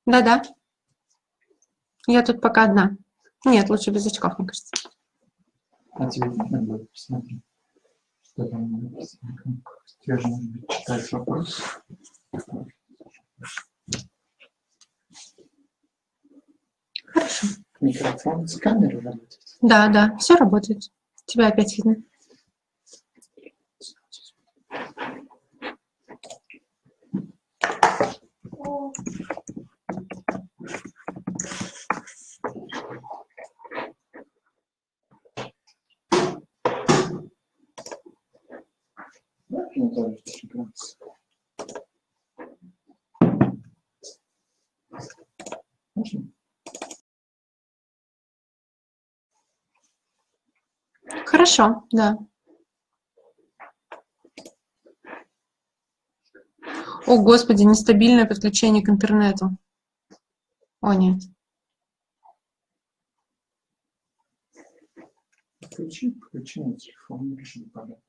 Да-да. Я тут пока одна. Нет, лучше без очков, мне кажется. А тебе видно будет? Посмотри, что там написано. Тебе же может быть читать вопрос. Хорошо. Микрофон с камерой работает? Да, да, все работает. Тебя опять видно. Ну, тоже прекрасно. Можно? Хорошо, да. О, Господи, нестабильное подключение к интернету. О, нет. Включи на телефон, напиши порядок.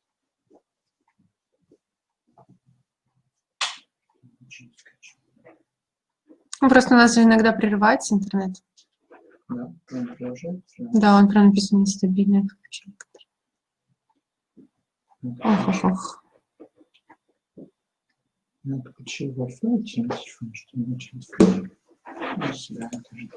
Ну, просто у нас же иногда прерывается интернет. Да, он продолжает. Да, он прям написан нестабильное подключение. Ох. Я подключил Wi-Fi через телефон, чтобы начать включить. Ну, себя тоже.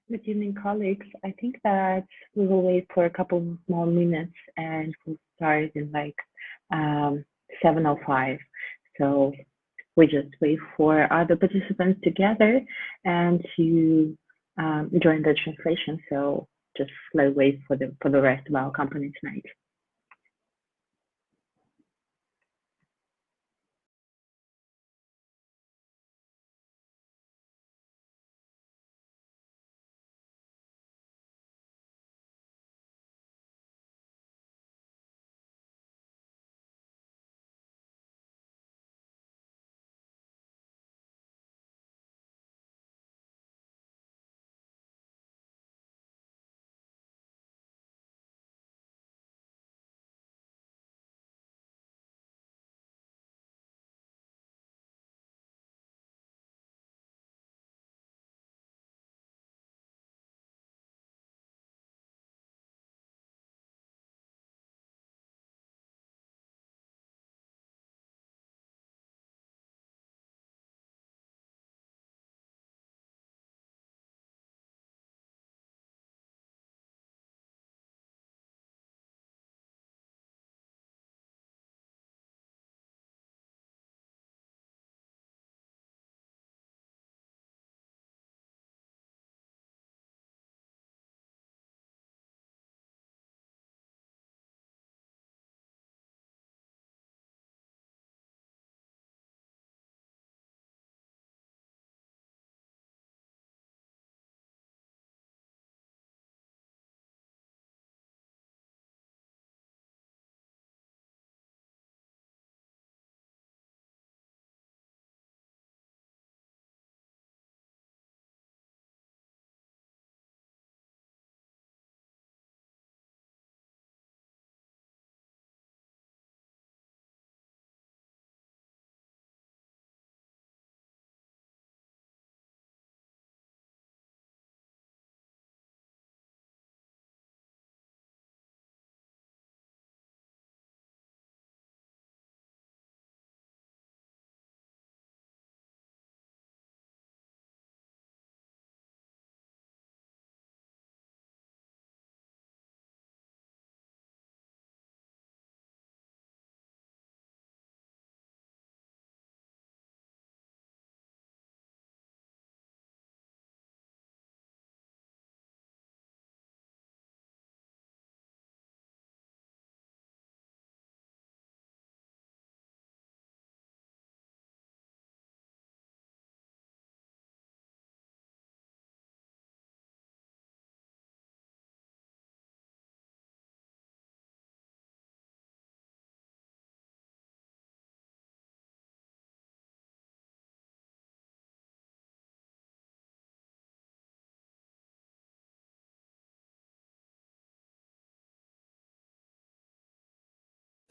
Good evening, colleagues. I think that we will wait for a couple more minutes and we'll start in like 7:05. So we just wait for other participants to gather and to join the translation. So just let's wait for the rest of our company tonight.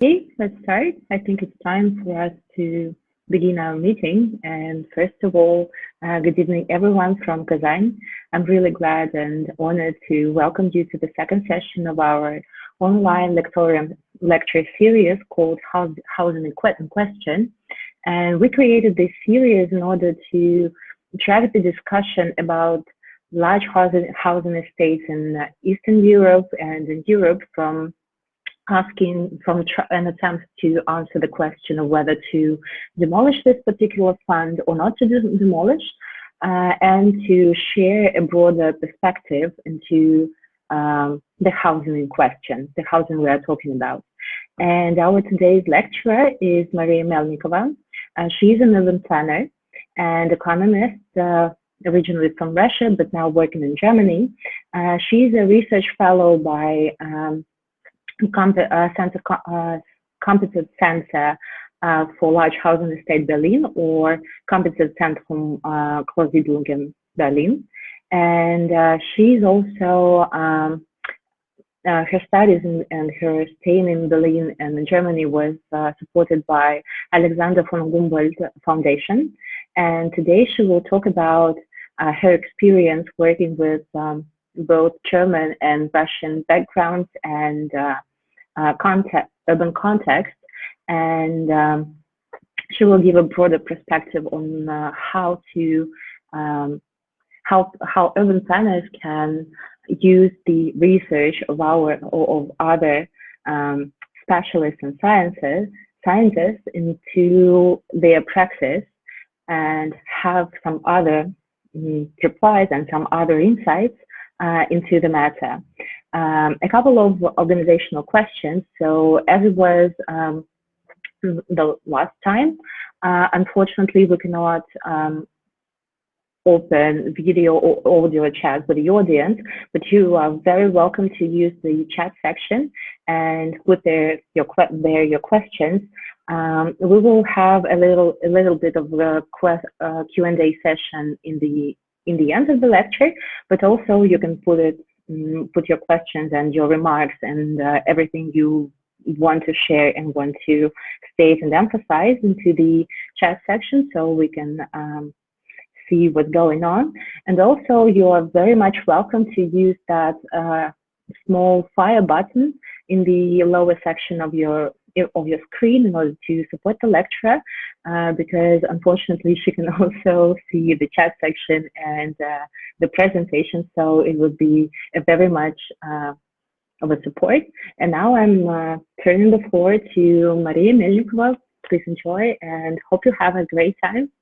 Okay, let's start. I think it's time for us to begin our meeting. And first of all, good evening, everyone from Kazan. I'm really glad and honored to welcome you to the second session of our online lecture series called Housing in Question. And we created this series in order to drive the discussion about large housing estates in Eastern Europe and in Europe from an attempt to answer the question of whether to demolish this particular fund or not to demolish, and to share a broader perspective into the housing in question, the housing we are talking about. And our today's lecturer is Maria Melnikova. She's an urban planner and economist, originally from Russia, but now working in Germany. She's a research fellow by Competent Center for Large Housing Estate Berlin, or Competent Zentrum Großsiedlungen Berlin. And she's also, her studies and her staying in Berlin and in Germany was supported by Alexander von Humboldt Foundation. And today she will talk about her experience working with both German and Russian backgrounds and urban context, and she will give a broader perspective on how how urban planners can use the research of our or of other specialists and scientists into their practice and have some other replies and some other insights into the matter. A couple of organizational questions. So as it was the last time, unfortunately, we cannot open video or audio chat with the audience, but you are very welcome to use the chat section and put your questions. We will have a little bit of a Q&A session in the end of the lecture, but also you can put your questions and your remarks and everything you want to share and want to state and emphasize into the chat section, so we can see what's going on. And also, you are very much welcome to use that small fire button in the lower section of your screen in order to support the lecturer, because unfortunately she can also see the chat section and the presentation, so it would be a very much of a support. And now I'm turning the floor to Maria Melnikova. Please enjoy and hope you have a great time.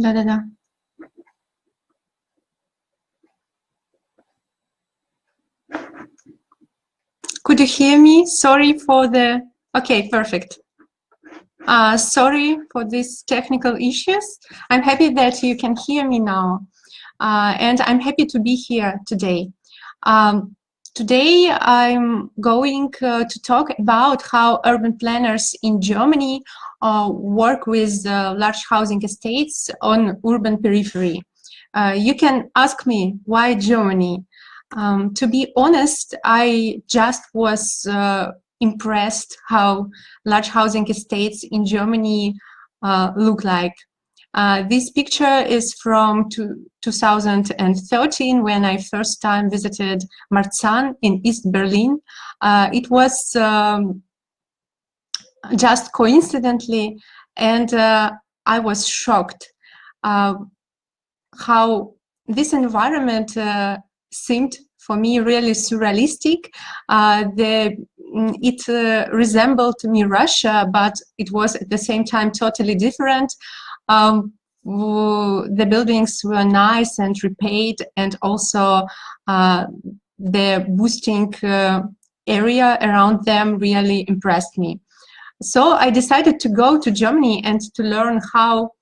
Да-да-да. Could you hear me? Sorry for the... Okay, perfect. Sorry for these technical issues. I'm happy that you can hear me now. And I'm happy to be here today. Today, I'm going to talk about how urban planners in Germany work with large housing estates on urban periphery. You can ask me, why Germany? To be honest, I just was impressed how large housing estates in Germany look like. This picture is from 2013, when I first time visited Marzahn in East Berlin. It was just coincidentally, and I was shocked how this environment seemed for me really surrealistic. It resembled me Russia, but it was at the same time totally different. The buildings were nice and repaid, and also the boosting area around them really impressed me. So I decided to go to Germany and to learn how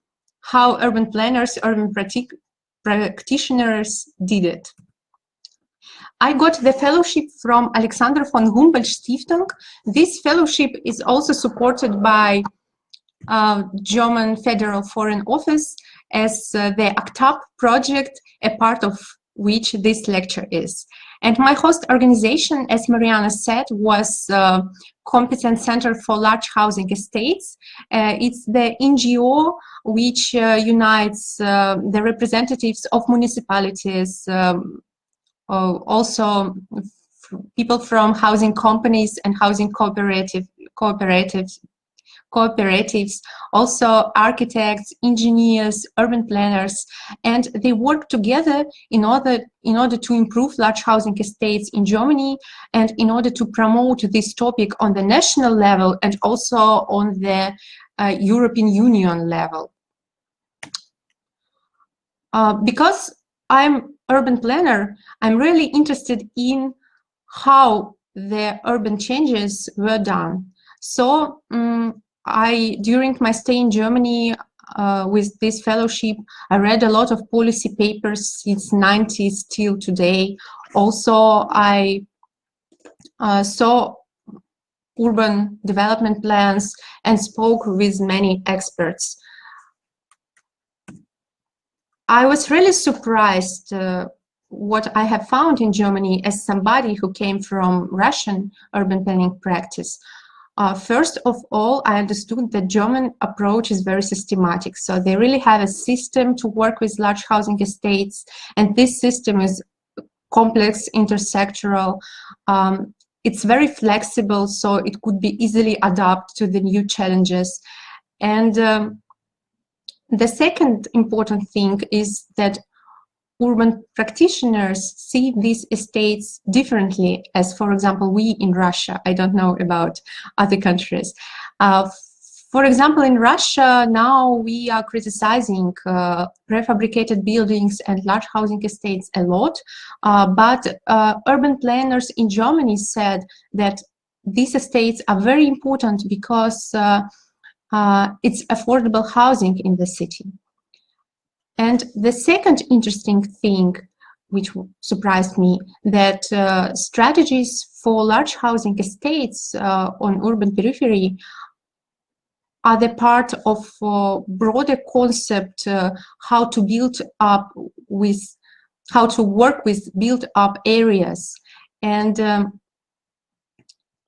urban planners, urban practitioners did it. I got the fellowship from Alexander von Humboldt Stiftung. This fellowship is also supported by German Federal Foreign Office as the ACTAP project, a part of which this lecture is. And my host organization, as Mariana said, was Competence Center for Large Housing Estates. It's the NGO which unites the representatives of municipalities, also people from housing companies and housing cooperatives, also architects, engineers, urban planners, and they work together in order to improve large housing estates in Germany, and in order to promote this topic on the national level and also on the European Union level. Because I'm urban planner, I'm really interested in how the urban changes were done. So during my stay in Germany with this fellowship, I read a lot of policy papers since 90s till today. Also, I saw urban development plans and spoke with many experts. I was really surprised what I have found in Germany as somebody who came from Russian urban planning practice. First of all, I understood that German approach is very systematic. So they really have a system to work with large housing estates, and this system is complex, intersectoral. It's very flexible, so it could be easily adapted to the new challenges. And the second important thing is that urban practitioners see these estates differently, as, for example, we in Russia. I don't know about other countries. For example, in Russia, now we are criticizing prefabricated buildings and large housing estates a lot, but urban planners in Germany said that these estates are very important because it's affordable housing in the city. And the second interesting thing, which surprised me, that strategies for large housing estates on urban periphery are the part of broader concept how to work with built-up areas. And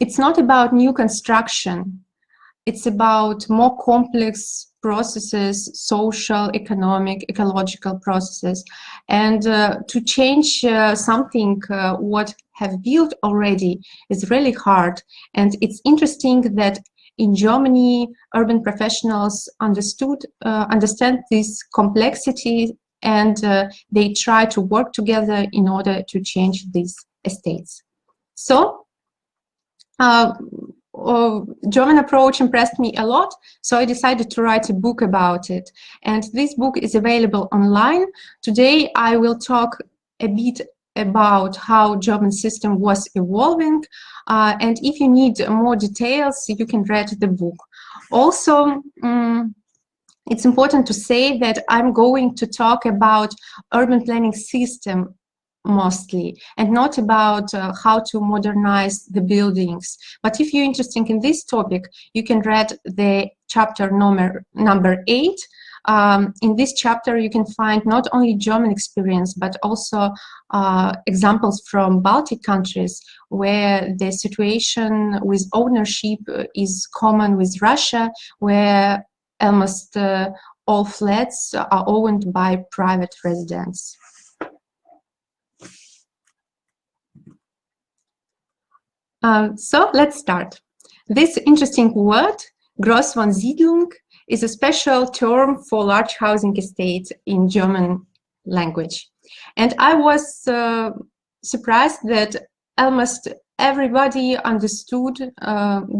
it's not about new construction. It's about more complex processes, social, economic, ecological processes. And to change something what have built already is really hard. And it's interesting that in Germany, urban professionals understand this complexity, and they try to work together in order to change these estates. So, German approach impressed me a lot, so I decided to write a book about it. And this book is available online. Today I will talk a bit about how German system was evolving, and if you need more details, you can read the book. Also, it's important to say that I'm going to talk about urban planning system mostly, and not about how to modernize the buildings. But if you're interested in this topic, you can read the chapter number 8. In this chapter, you can find not only German experience, but also examples from Baltic countries, where the situation with ownership is common with Russia, where almost all flats are owned by private residents. So let's start. This interesting word, Großwohnsiedlung, is a special term for large housing estates in German language. And I was surprised that almost everybody understood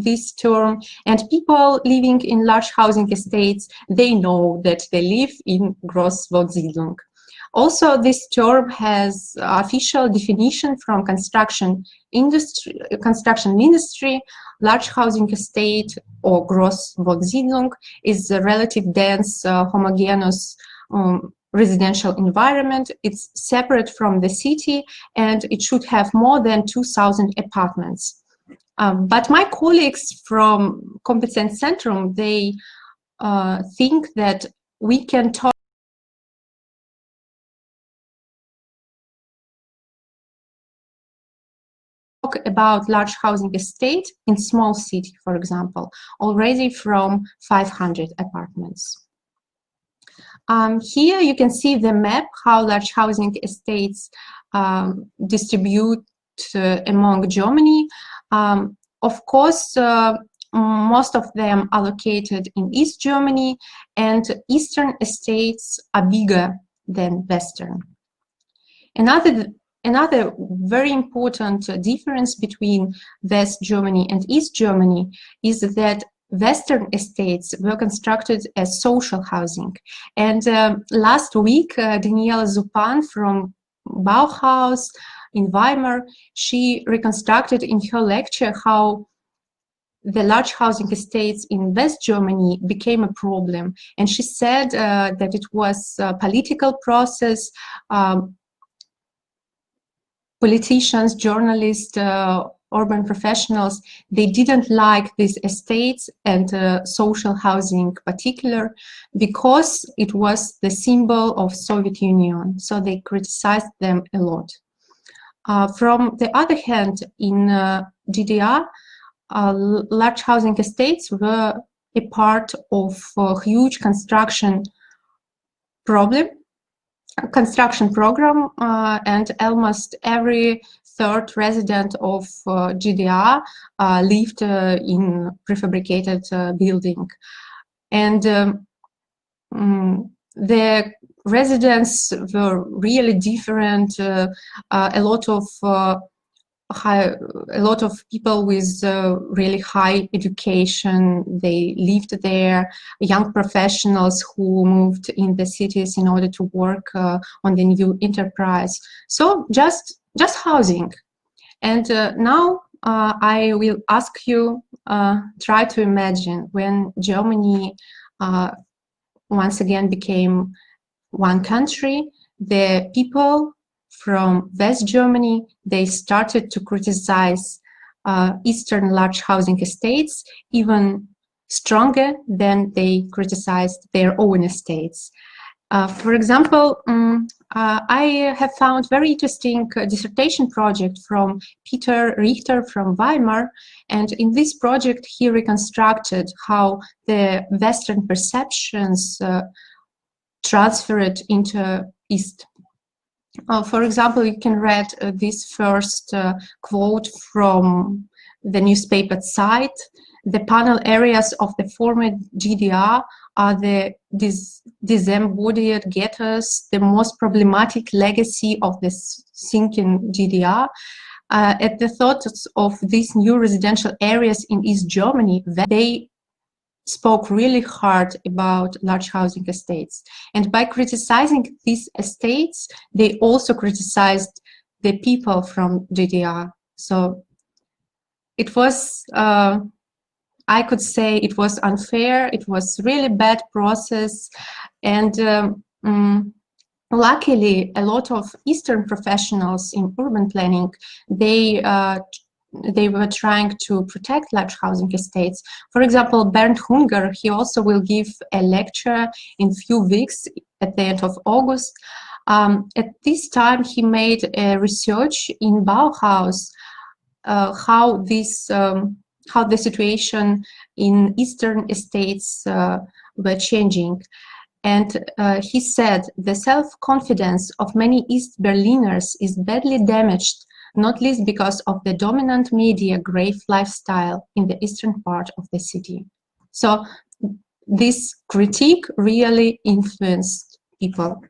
this term, and people living in large housing estates, they know that they live in Großwohnsiedlung. Also, this term has official definition from construction ministry. Large housing estate, or Großwohnsiedlung, is a relative dense, homogeneous residential environment. It's separate from the city, and it should have more than 2,000 apartments. But my colleagues from Kompetenzzentrum, they think that we can talk about large housing estate in small city, for example, already from 500 apartments. Here you can see the map, how large housing estates distribute among Germany. Of course, most of them are located in East Germany, and Eastern estates are bigger than Western. Another very important difference between West Germany and East Germany is that Western estates were constructed as social housing. And last week, Daniela Zupan from Bauhaus in Weimar, she reconstructed in her lecture how the large housing estates in West Germany became a problem. And she said that it was a political process. Politicians, journalists, urban professionals, they didn't like these estates and social housing in particular, because it was the symbol of Soviet Union. So they criticized them a lot. From the other hand, in DDR, large housing estates were a part of a huge construction program, and almost every third resident of GDR lived in prefabricated building. And the residents were really different. A lot of people with really high education, they lived there, young professionals who moved in the cities in order to work on the new enterprise. So just housing. And now I will ask you, try to imagine when Germany once again became one country, the people from West Germany, they started to criticize Eastern large housing estates even stronger than they criticized their own estates. For example, I have found very interesting dissertation project from Peter Richter from Weimar, and in this project he reconstructed how the Western perceptions transferred into East. For example, you can read this first quote from the newspaper site. The panel areas of the former GDR are the disembodied ghettos, the most problematic legacy of the sinking GDR. at the thoughts of these new residential areas in East Germany, they spoke really hard about large housing estates. And by criticizing these estates, they also criticized the people from DDR. So it was, I could say it was unfair, it was really bad process, and luckily a lot of Eastern professionals in urban planning, they were trying to protect large housing estates. For example, Bernd Hunger, he also will give a lecture in few weeks at the end of August. At this time, he made a research in Bauhaus, how the situation in Eastern estates were changing. And he said, the self-confidence of many East Berliners is badly damaged, not least because of the dominant media grave lifestyle in the eastern part of the city. So this critique really influenced people.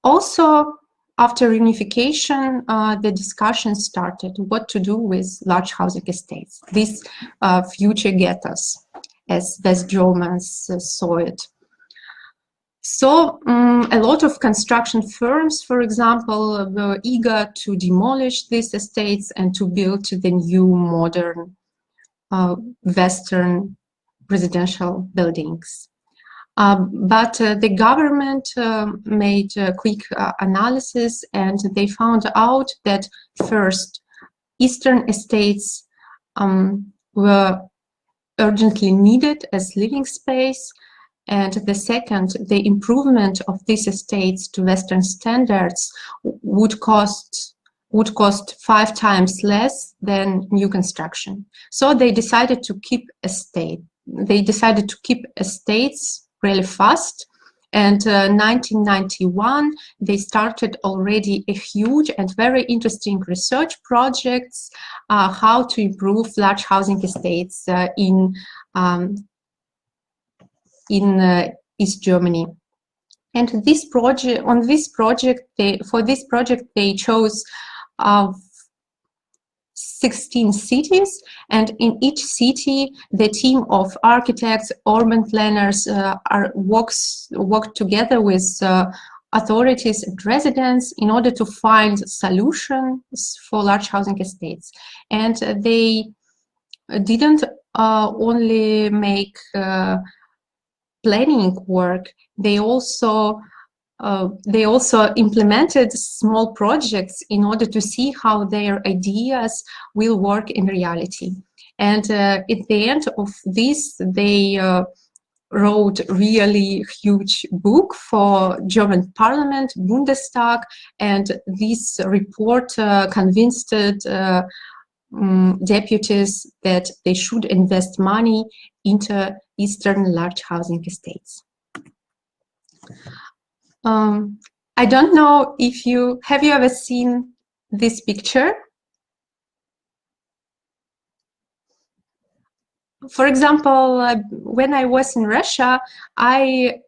Also, after unification, the discussion started what to do with large housing estates, these future ghettos, as West Germans saw it. So a lot of construction firms, for example, were eager to demolish these estates and to build the new modern Western residential buildings. But the government made a quick analysis, and they found out that first, Eastern estates were urgently needed as living space, and the second, the improvement of these estates to Western standards would cost 5 times less than new construction. So they decided to keep estates really fast. And 1991, they started already a huge and very interesting research projects how to improve large housing estates in East Germany. And for this project, they chose 16 cities, and in each city, the team of architects, urban planners work together with authorities and residents in order to find solutions for large housing estates. And they didn't only make planning work, they also implemented small projects in order to see how their ideas will work in reality. And at the end of this, they wrote really huge book for German Parliament, Bundestag, and this report convinced deputies that they should invest money into Eastern large housing estates. I don't know if have you ever seen this picture? For example, when I was in Russia, I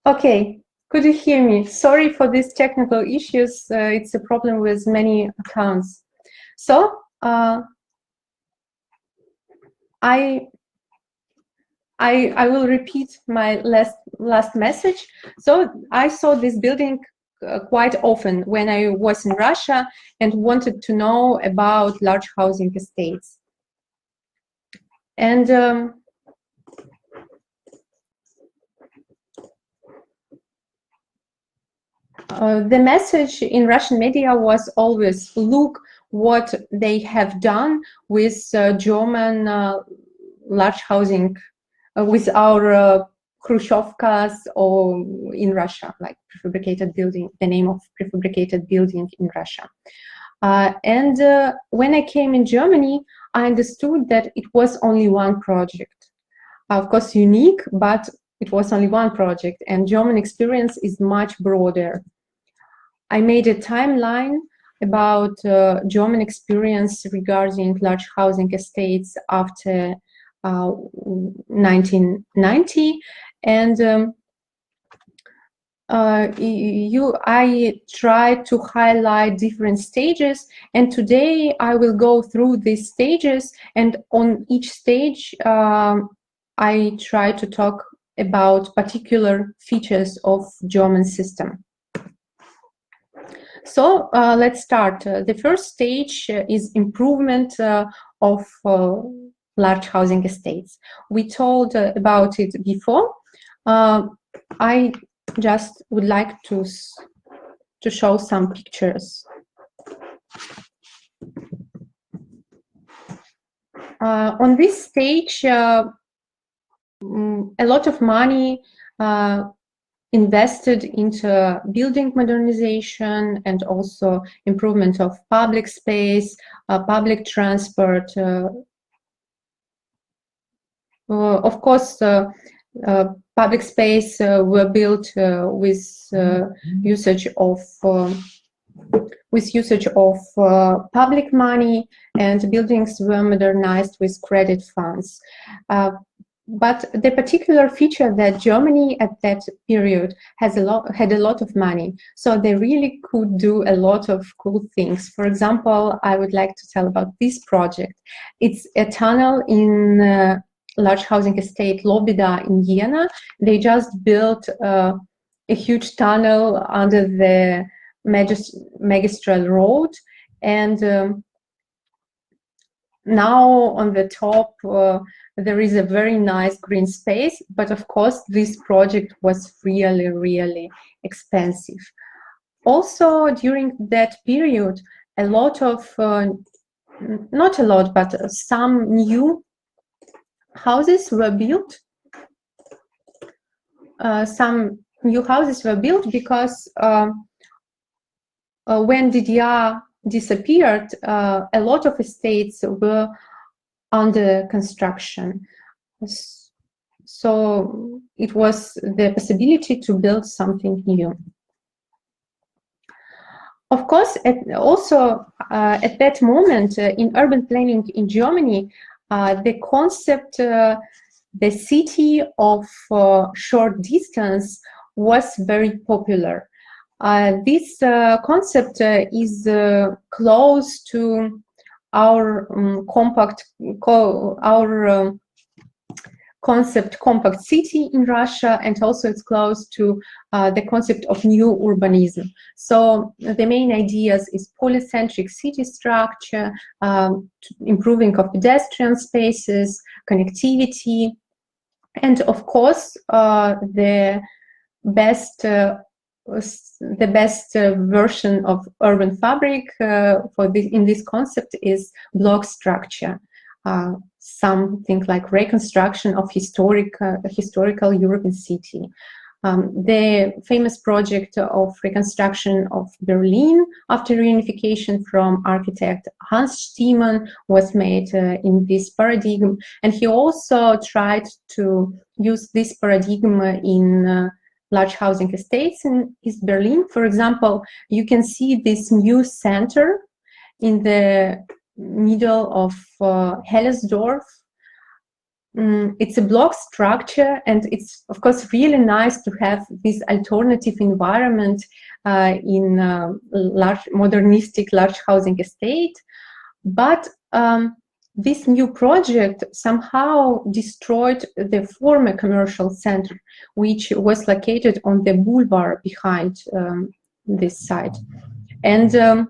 Okay, could you hear me? Sorry for these technical issues. It's a problem with many accounts. So I will repeat my last message. So I saw this building quite often when I was in Russia and wanted to know about large housing estates. And the message in Russian media was always, look what they have done with German large housing, with our Khrushchevkas, or in Russia, like prefabricated building, the name of prefabricated building in Russia. And when I came in Germany, I understood that it was only one project. Of course, unique, but it was only one project, and German experience is much broader. I made a timeline about German experience regarding large housing estates after 1990, and I tried to highlight different stages, and today I will go through these stages, and on each stage I try to talk about particular features of German system. So let's start. The first stage is improvement of large housing estates. We told about it before. I just would like to show some pictures. On this stage, a lot of money invested into building modernization and also improvement of public space, public transport. Of course, public space were built with usage of public money, and buildings were modernized with credit funds. But the particular feature that Germany at that period had a lot of money, so they really could do a lot of cool things. For example, I would like to tell about this project. It's a tunnel in large housing estate Lobida in Vienna. They just built a huge tunnel under the magistral road, and now on the top there is a very nice green space, but of course this project was really, really expensive. Also during that period, a lot of, not a lot, but some new houses were built. Some new houses were built because when DDR disappeared, a lot of estates were under construction. So it was the possibility to build something new. Of course, also at that moment in urban planning in Germany, the concept, the city of short distance was very popular. This concept is close to our concept compact city in Russia, and also it's close to the concept of new urbanism. So the main ideas is polycentric city structure, improving of pedestrian spaces, connectivity, and of course the best version of urban fabric for this, in this concept is block structure, something like reconstruction of historical European city. The famous project of reconstruction of Berlin after reunification from architect Hans Stiemann was made in this paradigm, and he also tried to use this paradigm in large housing estates in East Berlin. For example, you can see this new center in the middle of Hellersdorf. It's a block structure, and it's of course really nice to have this alternative environment in modernistic large housing estate. But this new project somehow destroyed the former commercial center, which was located on the boulevard behind this side. And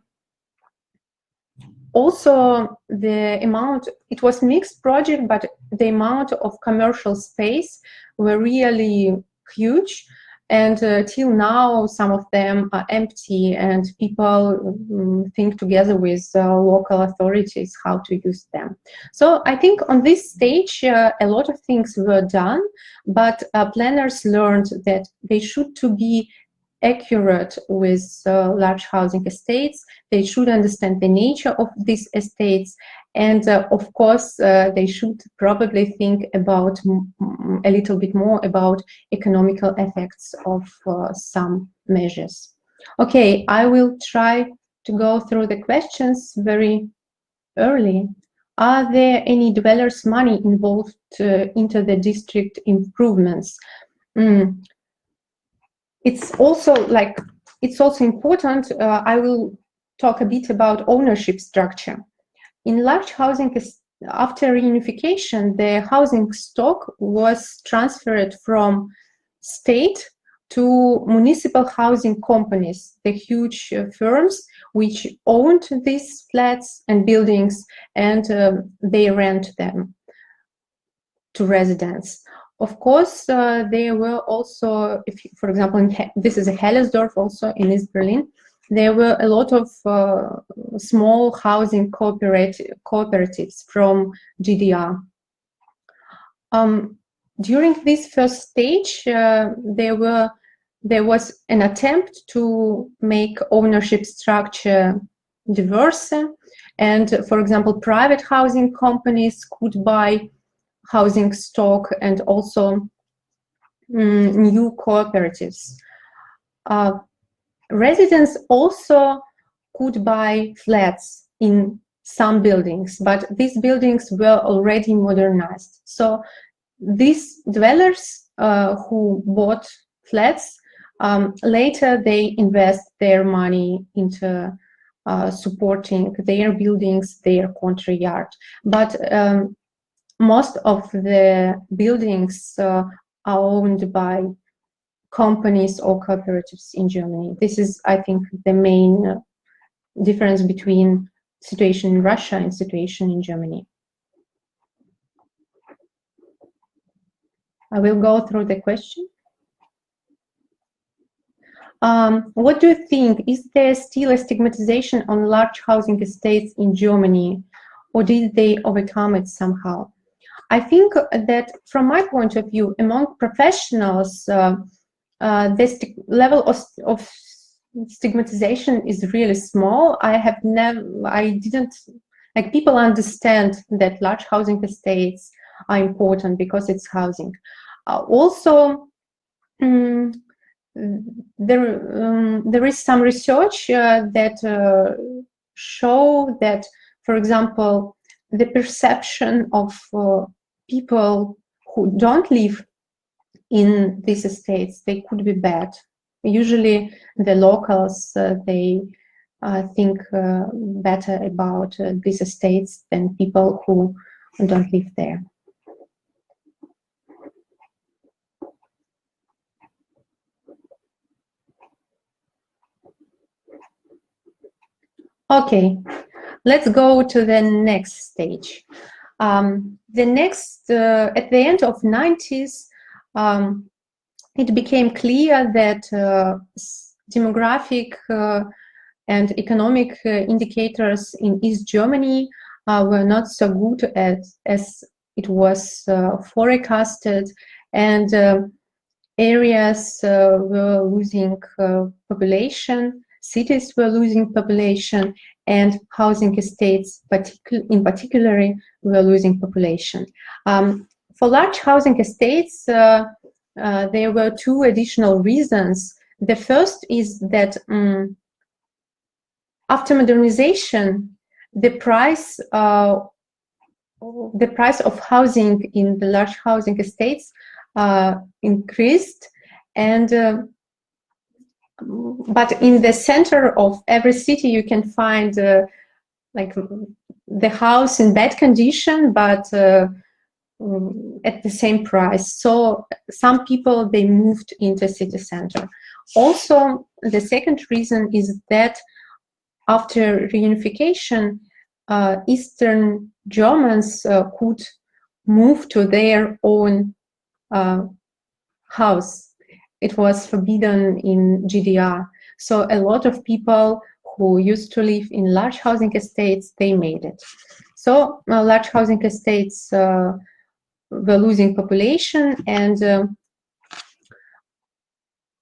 also the amount, it was mixed project, but the amount of commercial space were really huge. And till now, some of them are empty, and people think together with local authorities how to use them. So I think on this stage, a lot of things were done, but planners learned that they should to be accurate with large housing estates. They should understand the nature of these estates, and of course they should probably think about a little bit more about economical effects of some measures. Okay, I will try to go through the questions very early. Are there any dwellers' money involved into the district improvements? It's also important. I will talk a bit about ownership structure. In large housing, after reunification, the housing stock was transferred from state to municipal housing companies, the huge firms which owned these flats and buildings, and they rent them to residents. Of course, there were also, for example, this is a Hellersdorf, also in East Berlin, there were a lot of small housing cooperatives from GDR. During this first stage, there was an attempt to make ownership structure diverse, and for example, private housing companies could buy housing stock, and also new cooperatives. Residents also could buy flats in some buildings, but these buildings were already modernized. So these dwellers who bought flats, later they invest their money into supporting their buildings, their country yard. But most of the buildings are owned by companies or cooperatives in Germany. This is, I think, the main difference between situation in Russia and situation in Germany. I will go through the question. What do you think? Is there still a stigmatization on large housing estates in Germany, or did they overcome it somehow? I think that from my point of view, among professionals, the level of stigmatization is really small. People understand that large housing estates are important because it's housing. Also, there is some research that show that, for example, the perception of people who don't live in these estates, they could be bad. Usually the locals, they think better about these estates than people who don't live there. Okay, let's go to the next stage. At the end of 90s, it became clear that demographic and economic indicators in East Germany were not so good as it was forecasted, and areas were losing population, cities were losing population, and housing estates in particular were losing population. For large housing estates, there were two additional reasons. The first is that after modernization, the price of housing in the large housing estates increased, and but in the center of every city you can find like the house in bad condition, but at the same price. So some people, they moved into city center. Also, the second reason is that after reunification, Eastern Germans could move to their own house. It was forbidden in GDR. So a lot of people who used to live in large housing estates, they made it. So large housing estates were losing population, and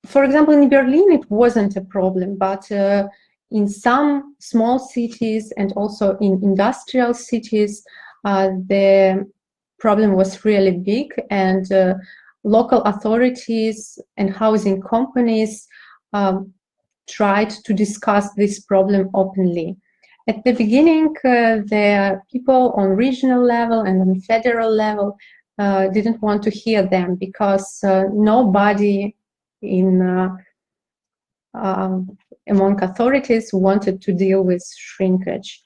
for example, in Berlin, it wasn't a problem, but in some small cities and also in industrial cities, the problem was really big, and local authorities and housing companies tried to discuss this problem openly. At the beginning, the people on regional level and on federal level didn't want to hear them, because nobody among authorities wanted to deal with shrinkage.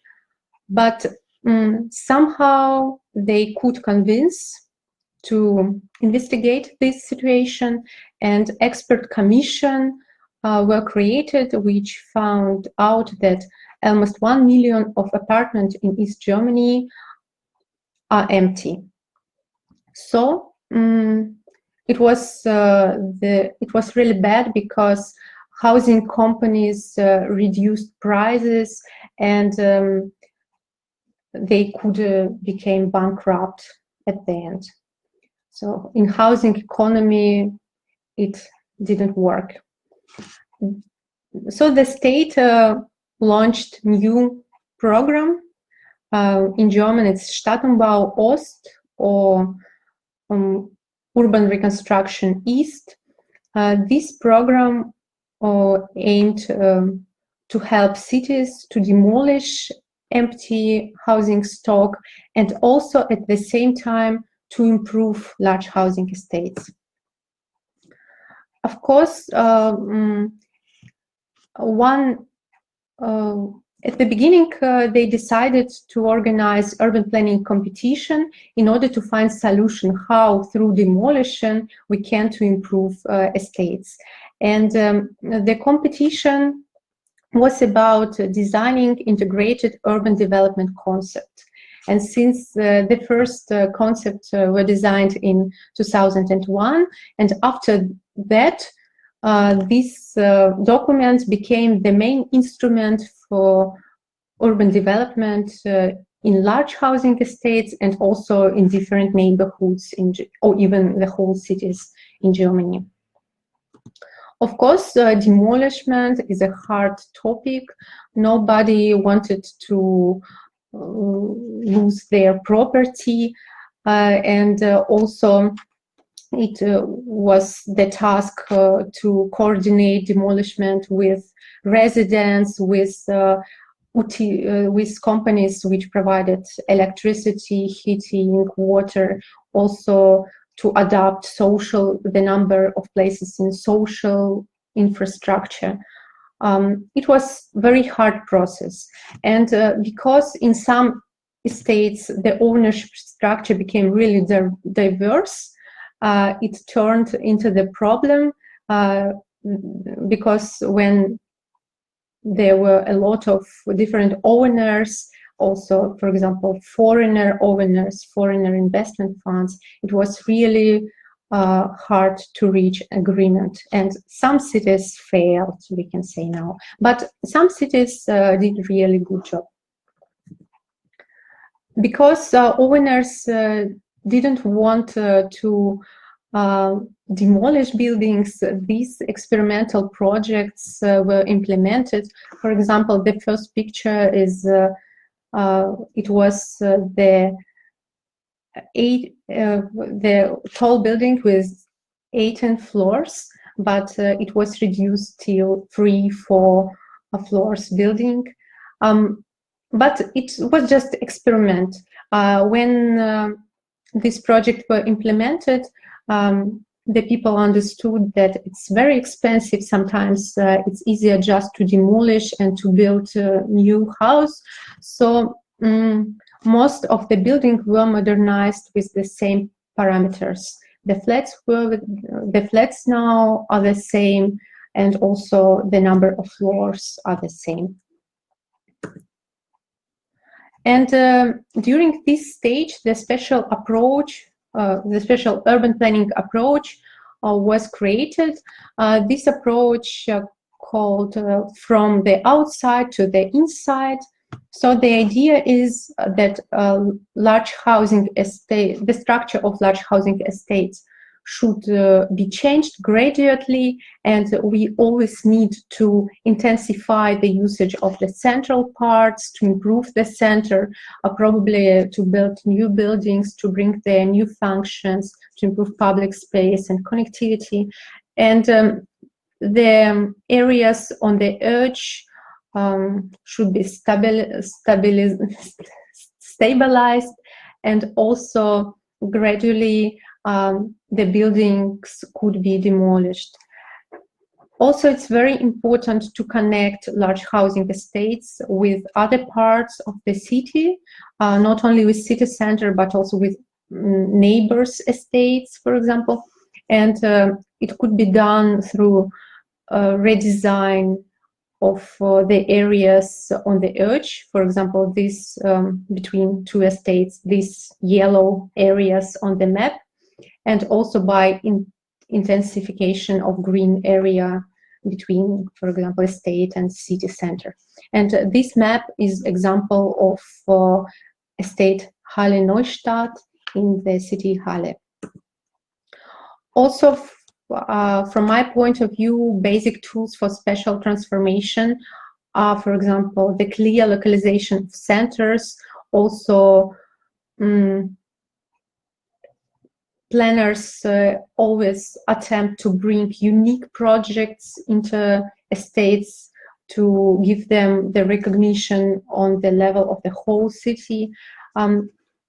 But somehow they could convince to investigate this situation, and expert commission were created, which found out that almost 1 million of apartments in East Germany are empty. So it was really bad, because housing companies reduced prices, and they could became bankrupt at the end. So in housing economy, it didn't work. So the state launched new program. In German, it's Stadtumbau Ost, or Urban Reconstruction East. This program aimed to help cities to demolish empty housing stock, and also at the same time to improve large housing estates. Of course, at the beginning, they decided to organize urban planning competition in order to find solution how, through demolition, we can to improve estates. And the competition was about designing integrated urban development concept. And since the first concepts were designed in 2001, and after that, this document became the main instrument for urban development in large housing estates, and also in different neighborhoods, or even the whole cities in Germany. Of course, demolishment is a hard topic. Nobody wanted to lose their property, and also it was the task to coordinate demolishment with residents, with companies which provided electricity, heating, water, also to adapt the number of places in social infrastructure. It was a very hard process, and because in some estates the ownership structure became really diverse, it turned into the problem, because when there were a lot of different owners, also, for example, foreigner owners, foreigner investment funds, it was really hard to reach agreement. And some cities failed, we can say now, but some cities did a really good job. Because owners didn't want to demolish buildings, these experimental projects were implemented. For example, the first picture is it was the tall building with 18 floors, but it was reduced till 3-4 floors building. But it was just experiment. When this project were implemented, the people understood that it's very expensive. Sometimes it's easier just to demolish and to build a new house. So Most of the buildings were modernized with the same parameters. The flats now are the same, and also the number of floors are the same. And during this stage, the special approach, the special urban planning approach was created. This approach called from the outside to the inside. So the idea is that large housing estate, the structure of large housing estates should be changed gradually, and we always need to intensify the usage of the central parts to improve the center, probably to build new buildings, to bring the new functions, to improve public space and connectivity. And the areas on the edge should be stabilized, and also gradually the buildings could be demolished. Also, it's very important to connect large housing estates with other parts of the city, not only with city center, but also with neighbors' estates, for example. And it could be done through redesign of the areas on the edge. For example, this between two estates, these yellow areas on the map, and also by intensification of green area between, for example, estate and city center. And this map is example of estate Halle Neustadt in the city Halle. Also, from my point of view, basic tools for spatial transformation are, for example, the clear localization of centers. Also, planners always attempt to bring unique projects into estates to give them the recognition on the level of the whole city.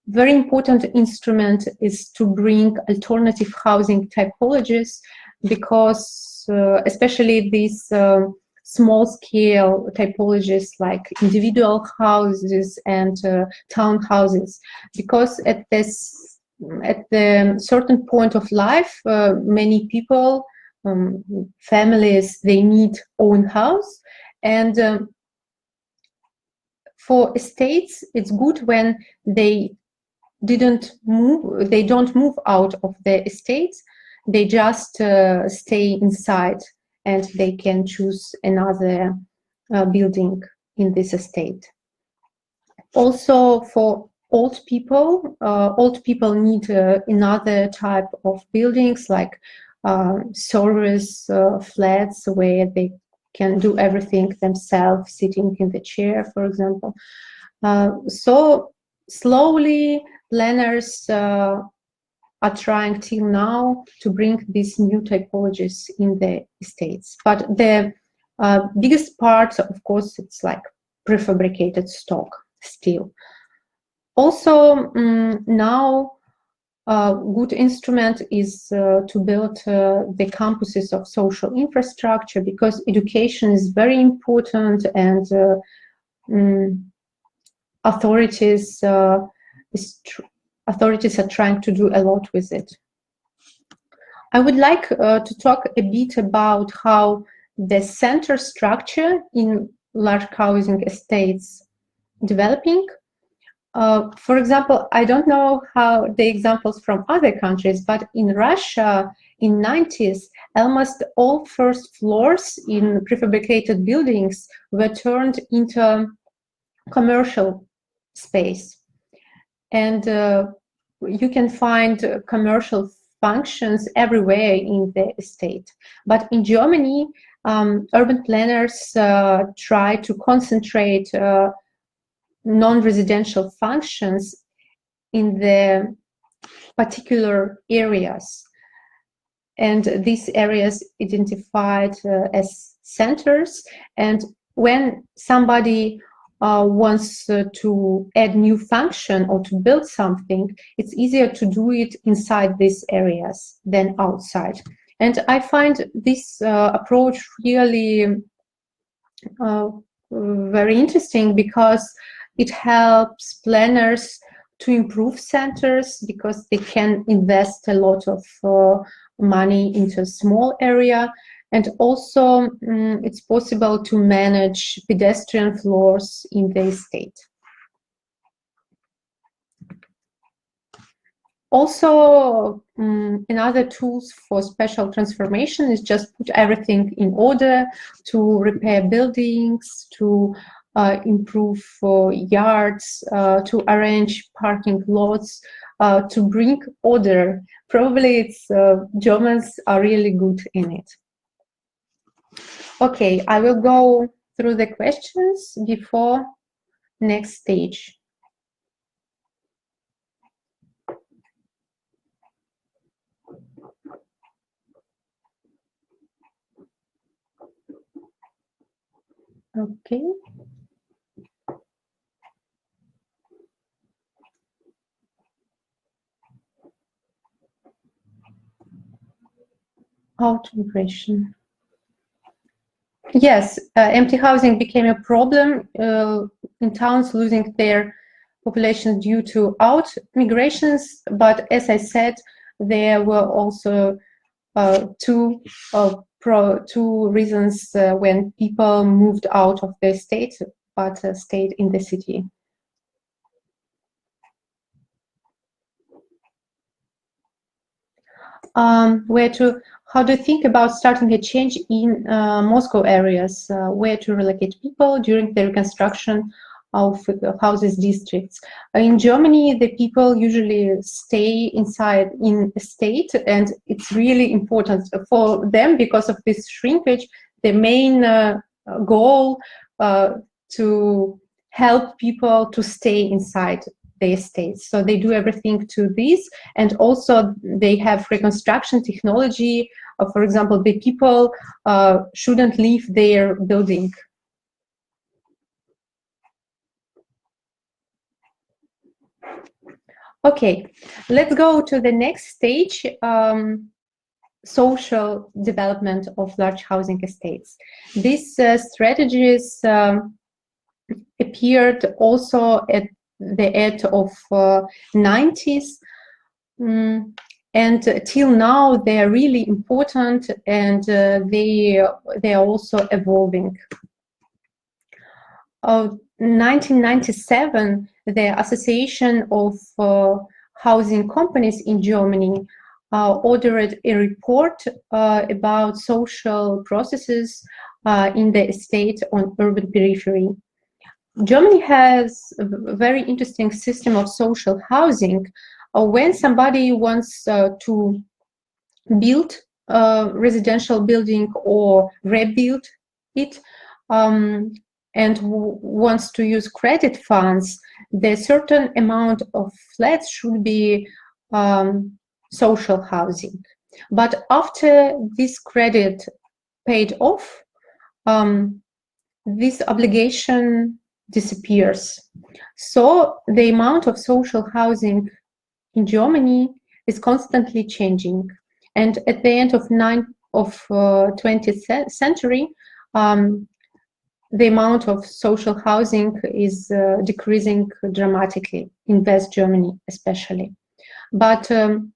Very important instrument is to bring alternative housing typologies, because especially these small-scale typologies like individual houses and townhouses, because at the certain point of life, many people, families, they need own house, and for estates, it's good when they don't move out of the estates. They just stay inside, and they can choose another building in this estate. Also, for old people need another type of buildings, like service flats, where they can do everything themselves, sitting in the chair, for example. So slowly, planners are trying till now to bring these new typologies in the estates. But the biggest part, of course, it's like prefabricated stock still. Also, now a good instrument is to build the campuses of social infrastructure, because education is very important, and authorities are trying to do a lot with it. I would like to talk a bit about how the center structure in large housing estates developing. For example, I don't know how the examples from other countries, but in Russia, in 90s, almost all first floors in prefabricated buildings were turned into commercial space. And you can find commercial functions everywhere in the estate. But in Germany, urban planners try to concentrate non-residential functions in the particular areas, and these areas identified as centers. And when somebody wants to add new function or to build something, it's easier to do it inside these areas than outside. And I find this approach really very interesting, because It helps planners to improve centers because they can invest a lot of money into a small area. And also it's possible to manage pedestrian floors in the estate. Also, another tools for spatial transformation is just put everything in order, to repair buildings, to improve yards, to arrange parking lots, to bring order. Probably it's Germans are really good in it. Okay, I will go through the questions before next stage. Okay. Out-migration. Yes, empty housing became a problem in towns losing their population due to out-migrations, but as I said, there were also two reasons when people moved out of the state but stayed in the city. How do you think about starting a change in Moscow areas, where to relocate people during the reconstruction of the houses districts? In Germany, the people usually stay inside in a state, and it's really important for them because of this shrinkage. The main goal to help people to stay inside their states. So they do everything to this, and also they have reconstruction technology. For example, the people shouldn't leave their building. Okay, let's go to the next stage, social development of large housing estates. These strategies appeared also at the end of 90s, and till now they are really important, and they are also evolving. 1997, the Association of Housing Companies in Germany ordered a report about social processes in the estate on urban periphery. Germany has a very interesting system of social housing. When somebody wants to build a residential building or rebuild it, and wants to use credit funds, the certain amount of flats should be social housing. But after this credit paid off, this obligation disappears. So the amount of social housing in Germany is constantly changing. And at the end of 20th century, the amount of social housing is decreasing dramatically in West Germany, especially. But and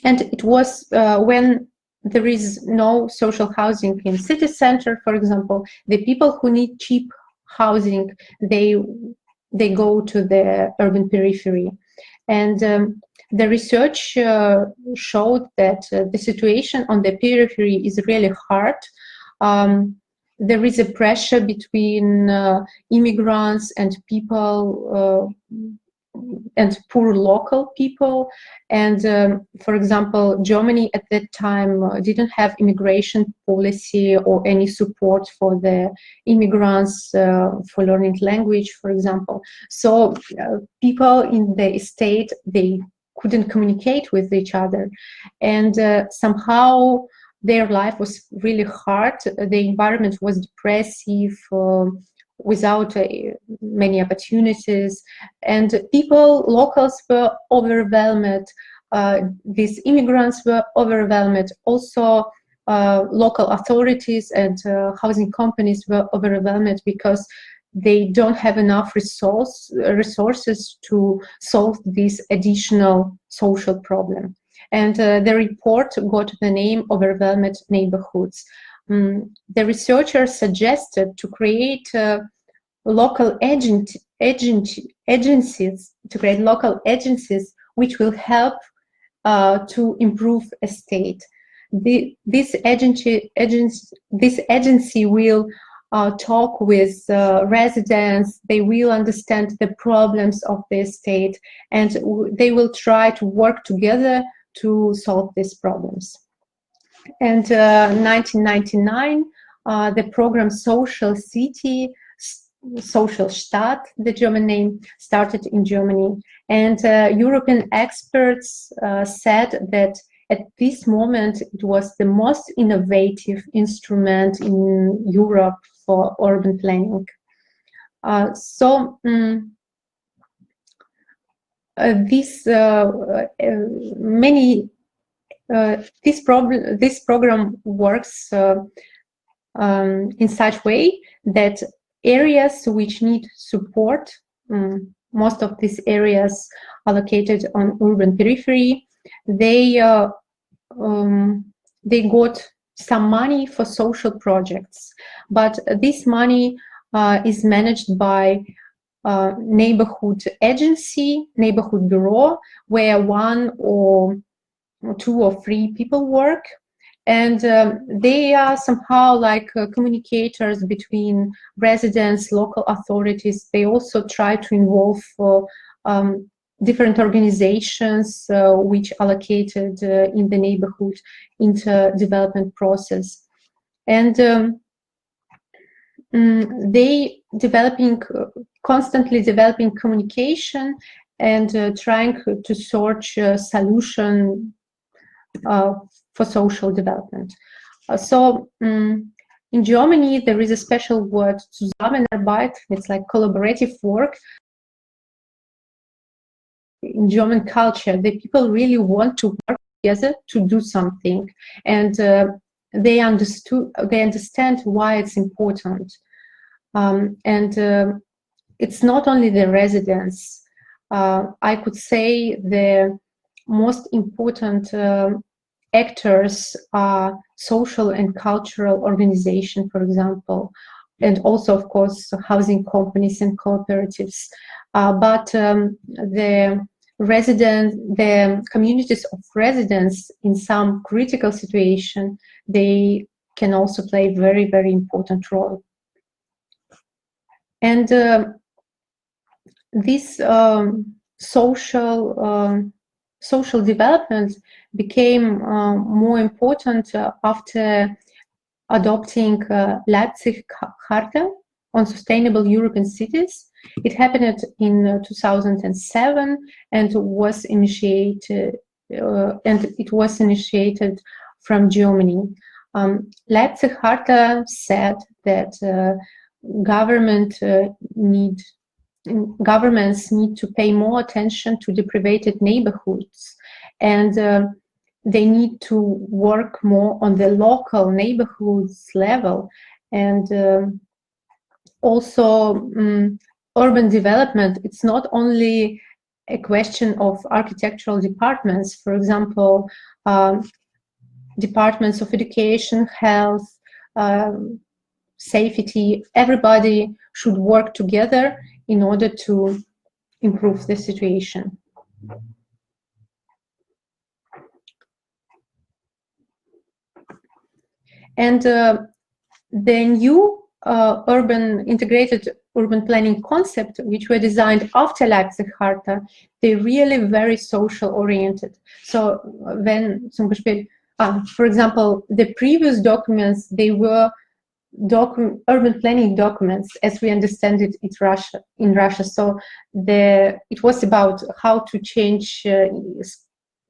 it was when there is no social housing in city center, for example, the people who need cheap housing, they go to the urban periphery. And the research showed that the situation on the periphery is really hard. There is a pressure between immigrants and people and poor local people. And for example, Germany at that time didn't have immigration policy or any support for the immigrants for learning language, for example. So people in the estate, they couldn't communicate with each other. And somehow their life was really hard. The environment was depressive, without many opportunities, and people, locals, were overwhelmed. These immigrants were overwhelmed. Also, local authorities and housing companies were overwhelmed because they don't have enough resources to solve this additional social problem. And the report got the name Overwhelmed Neighborhoods. The researchers suggested to create local agencies which will help to improve a state. This agency will talk with residents. They will understand the problems of the state, and they will try to work together to solve these problems. And 1999, the program Social City, Social Stadt, the German name, started in Germany. And European experts said that at this moment it was the most innovative instrument in Europe for urban planning. This program works in such way that areas which need support, most of these areas are located on urban periphery, they got some money for social projects, but this money is managed by neighborhood agency, neighborhood bureau, where 1 or 2 or 3 people work, and they are somehow like communicators between residents, local authorities. They also try to involve different organizations which are located in the neighborhood into development process. And they constantly developing communication and trying to search a solution for social development. In Germany, there is a special word, Zusammenarbeit. It's like collaborative work. In German culture, the people really want to work together to do something, and they understand why it's important. And it's not only the residents. I could say the most important actors are social and cultural organizations, for example, and also, of course, housing companies and cooperatives. But the communities of residents in some critical situation, they can also play a very, very important role. And this social development became more important after adopting Leipzig Charta on Sustainable European Cities. It happened in 2007 and was initiated from Germany. Leipzig Charta said that governments need to pay more attention to deprived neighborhoods, and they need to work more on the local neighborhoods level. And also urban development, it's not only a question of architectural departments. For example, departments of education, health, safety, everybody should work together in order to improve the situation. And the new integrated urban planning concept, which were designed after Leipzig Charta, they're really very social oriented. So when, for example, the previous documents, they were urban planning documents as we understand it in Russia. So it was about how to change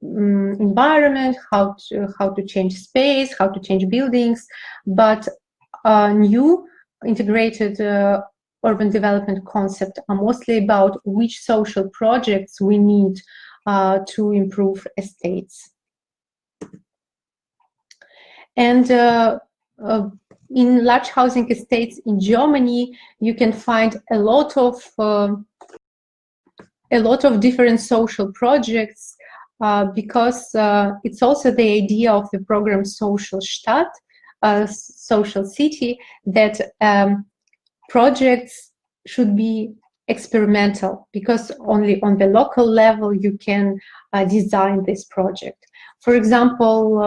environment, how to change space, how to change buildings. But new integrated urban development concept are mostly about which social projects we need to improve estates. And in large housing estates in Germany, you can find a lot of different social projects, because it's also the idea of the program Social Stadt, social city, that projects should be experimental, because only on the local level you can design this project. For example,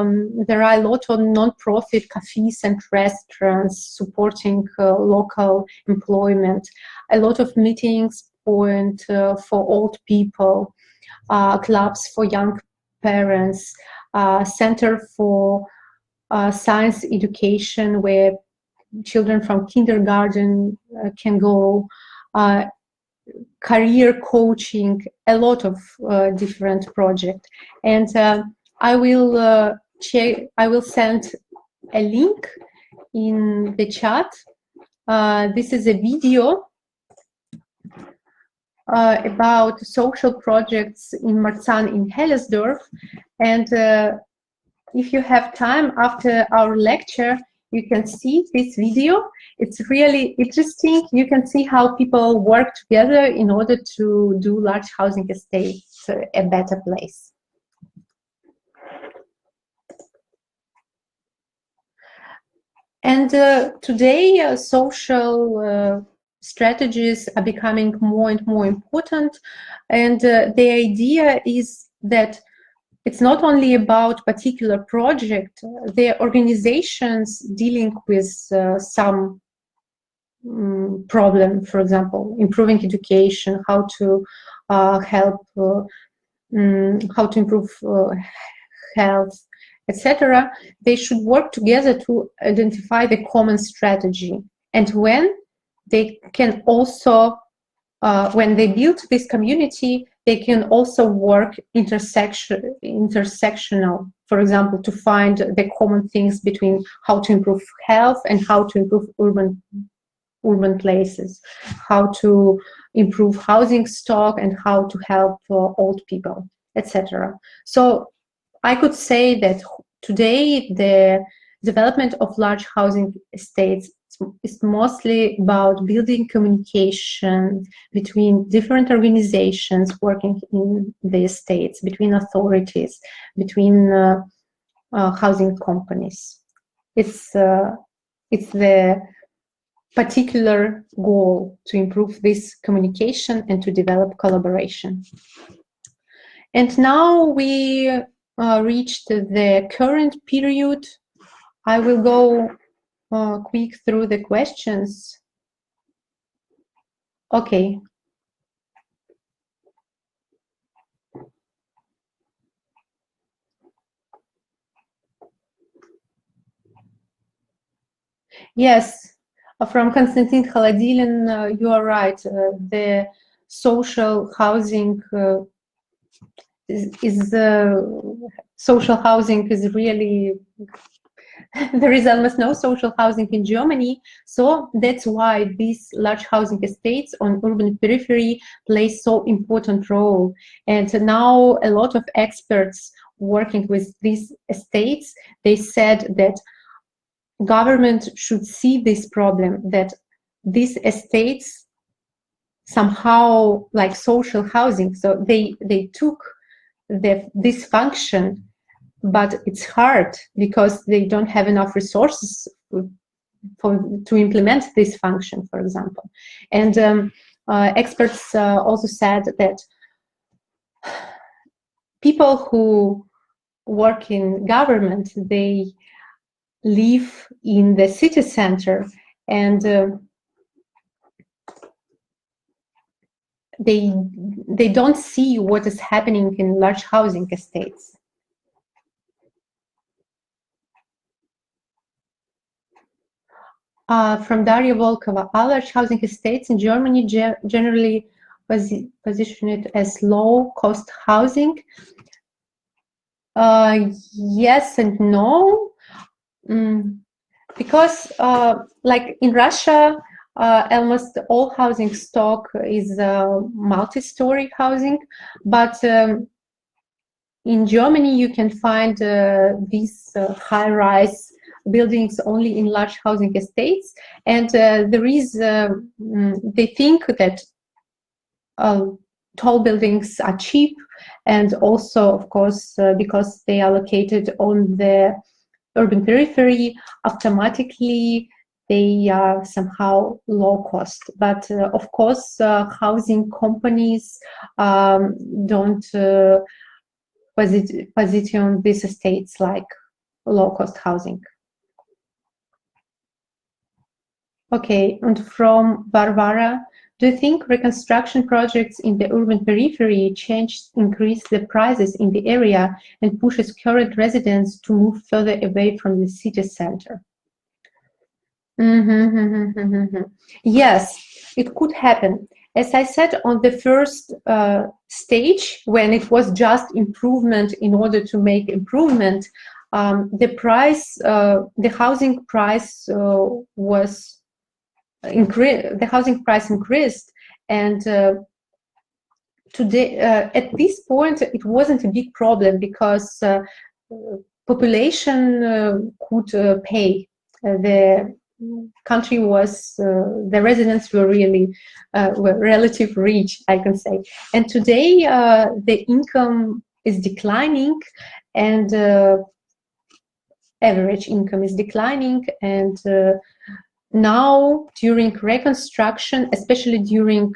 there are a lot of non-profit cafes and restaurants supporting local employment, a lot of meetings point for old people, clubs for young parents, center for science education where children from kindergarten can go, career coaching, a lot of different projects. And I will send a link in the chat. This is a video about social projects in Marzahn in Hellersdorf. And if you have time after our lecture, you can see this video. It's really interesting. You can see how people work together in order to do large housing estates a better place. And today, social strategies are becoming more and more important. And the idea is that it's not only about particular project. There are organizations dealing with some problem, for example, improving education, how to help, how to improve health, etc. They should work together to identify the common strategy. And when they can also, when they build this community, they can also work intersectional, for example, to find the common things between how to improve health and how to improve urban places, how to improve housing stock and how to help old people, etc. So I could say that today the development of large housing estates is mostly about building communication between different organizations working in the estates, between authorities, between housing companies. It's the particular goal to improve this communication and to develop collaboration. And now we reached the current period. I will go quick through the questions. Okay. Yes, from Konstantin Khaladilin, you are right. The social housing social housing is really there is almost no social housing in Germany, so that's why these large housing estates on urban periphery play so important role. And now a lot of experts working with these estates, they said that government should see this problem, that these estates somehow like social housing, so they took this function, but it's hard because they don't have enough resources to implement this function, for example. And experts also said that people who work in government, they live in the city center, and they don't see what is happening in large housing estates. From Daria Volkova, are large housing estates in Germany generally positioned as low-cost housing? Yes and no, because like in Russia, almost all housing stock is multi-story housing, but in Germany you can find these high-rise buildings only in large housing estates, and there is, they think that tall buildings are cheap, and also, of course, because they are located on the urban periphery, automatically they are somehow low cost. But of course, housing companies don't position these estates like low cost housing. Okay, and from Varvara, do you think reconstruction projects in the urban periphery increase the prices in the area and pushes current residents to move further away from the city center? Yes, it could happen. As I said, on the first stage, when it was just improvement in order to make improvement, the price, the housing price was increased. The housing price increased, and today, at this point, it wasn't a big problem because population could pay. The country was, the residents were really were relative rich, I can say. And today, the income is declining, and average income is declining, and now during reconstruction, especially during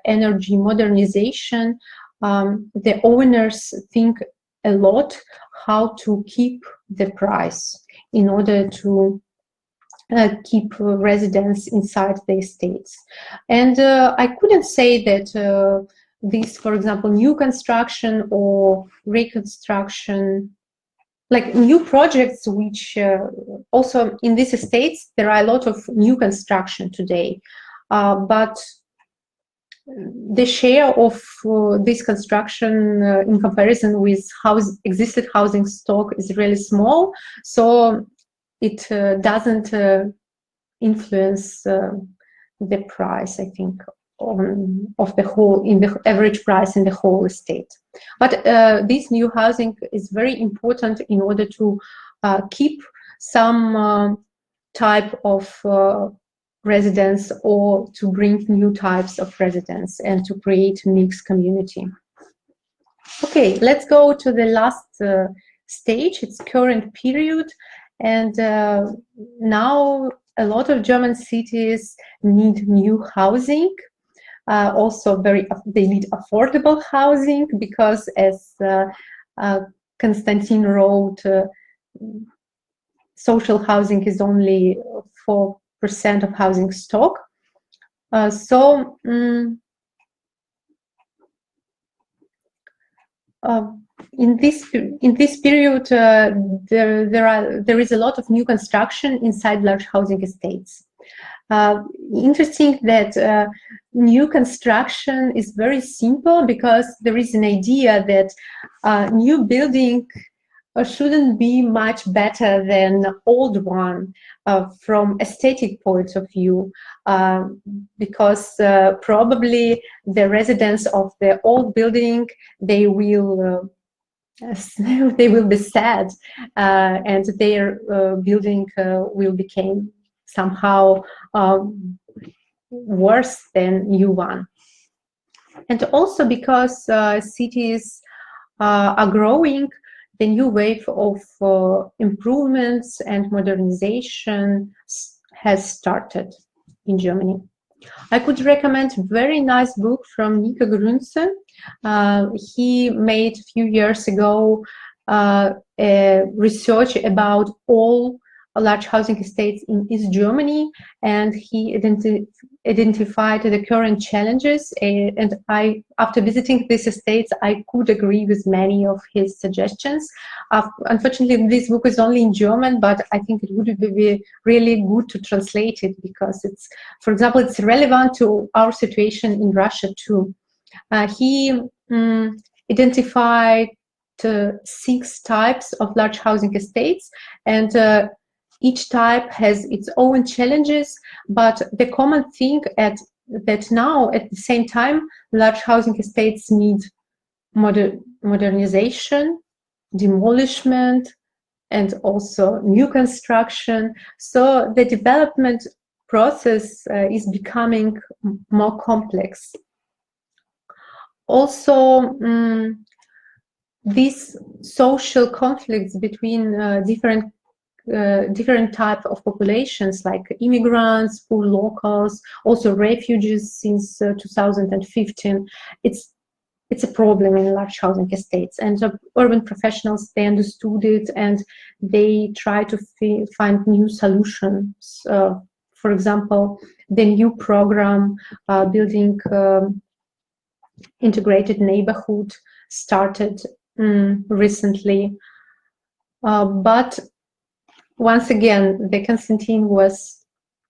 energy modernization, the owners think a lot how to keep the price in order to keep residents inside the estates. And I couldn't say that this, for example, new construction or reconstruction, like new projects, which also in these estates, there are a lot of new construction today, but the share of this construction in comparison with existing housing stock is really small, so it doesn't influence the price, I think, of the whole, in the average price in the whole estate. But this new housing is very important in order to keep some type of residents, or to bring new types of residents and to create mixed community. Okay, let's go to the last stage. It's current period, and now a lot of German cities need new housing. Also they need affordable housing, because as Konstantin wrote, social housing is only 4% of housing stock. In this period, there is a lot of new construction inside large housing estates. Interesting that new construction is very simple, because there is an idea that new building shouldn't be much better than old one from aesthetic point of view, because probably the residents of the old building, they will be sad, and their building will become somehow worse than new one. And also because cities are growing, the new wave of improvements and modernization has started in Germany. I could recommend a very nice book from Nico Grünze. He made a few years ago research about all large housing estates in East Germany, and he identified the current challenges, and after visiting these estates, I could agree with many of his suggestions. Unfortunately, this book is only in German, but I think it would be really good to translate it, because it's, for example, it's relevant to our situation in Russia too. He identified 6 types of large housing estates, and each type has its own challenges, but the common thing that now, at the same time, large housing estates need modernization, demolishment, and also new construction. So the development process is becoming more complex. Also, these social conflicts between different type of populations, like immigrants, poor locals, also refugees since 2015, it's a problem in large housing estates, and urban professionals, they understood it and they try to find new solutions. For example, the new program building integrated neighborhood started recently, but once again, the Constantine was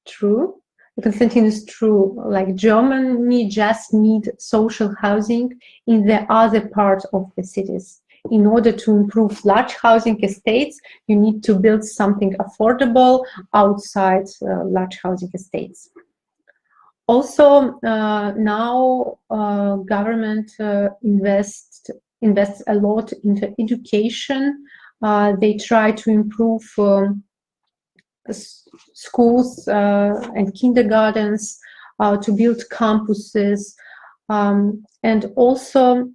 true. The Constantine is true. Like Germany just need social housing in the other part of the cities. In order to improve large housing estates, you need to build something affordable outside large housing estates. Also, now government invests a lot into education. They try to improve schools and kindergartens, to build campuses, and also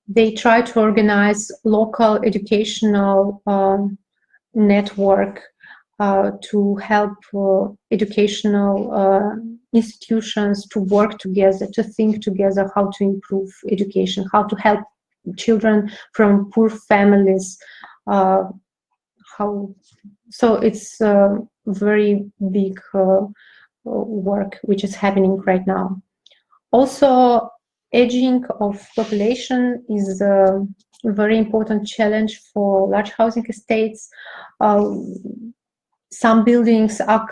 they try to organize local educational network to help educational institutions to work together, to think together how to improve education, how to help children from poor families. So it's a very big work which is happening right now. Also, aging of population is a very important challenge for large housing estates. Some buildings are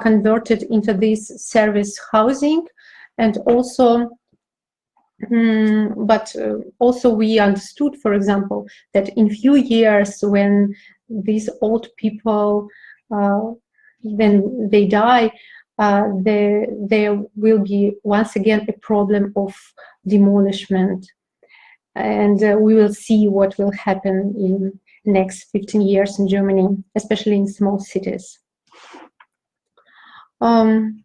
converted into this service housing, and also but also we understood, for example, that in few years when these old people when they die, there will be once again a problem of demolishment, and we will see what will happen in next 15 years in Germany, especially in small cities. And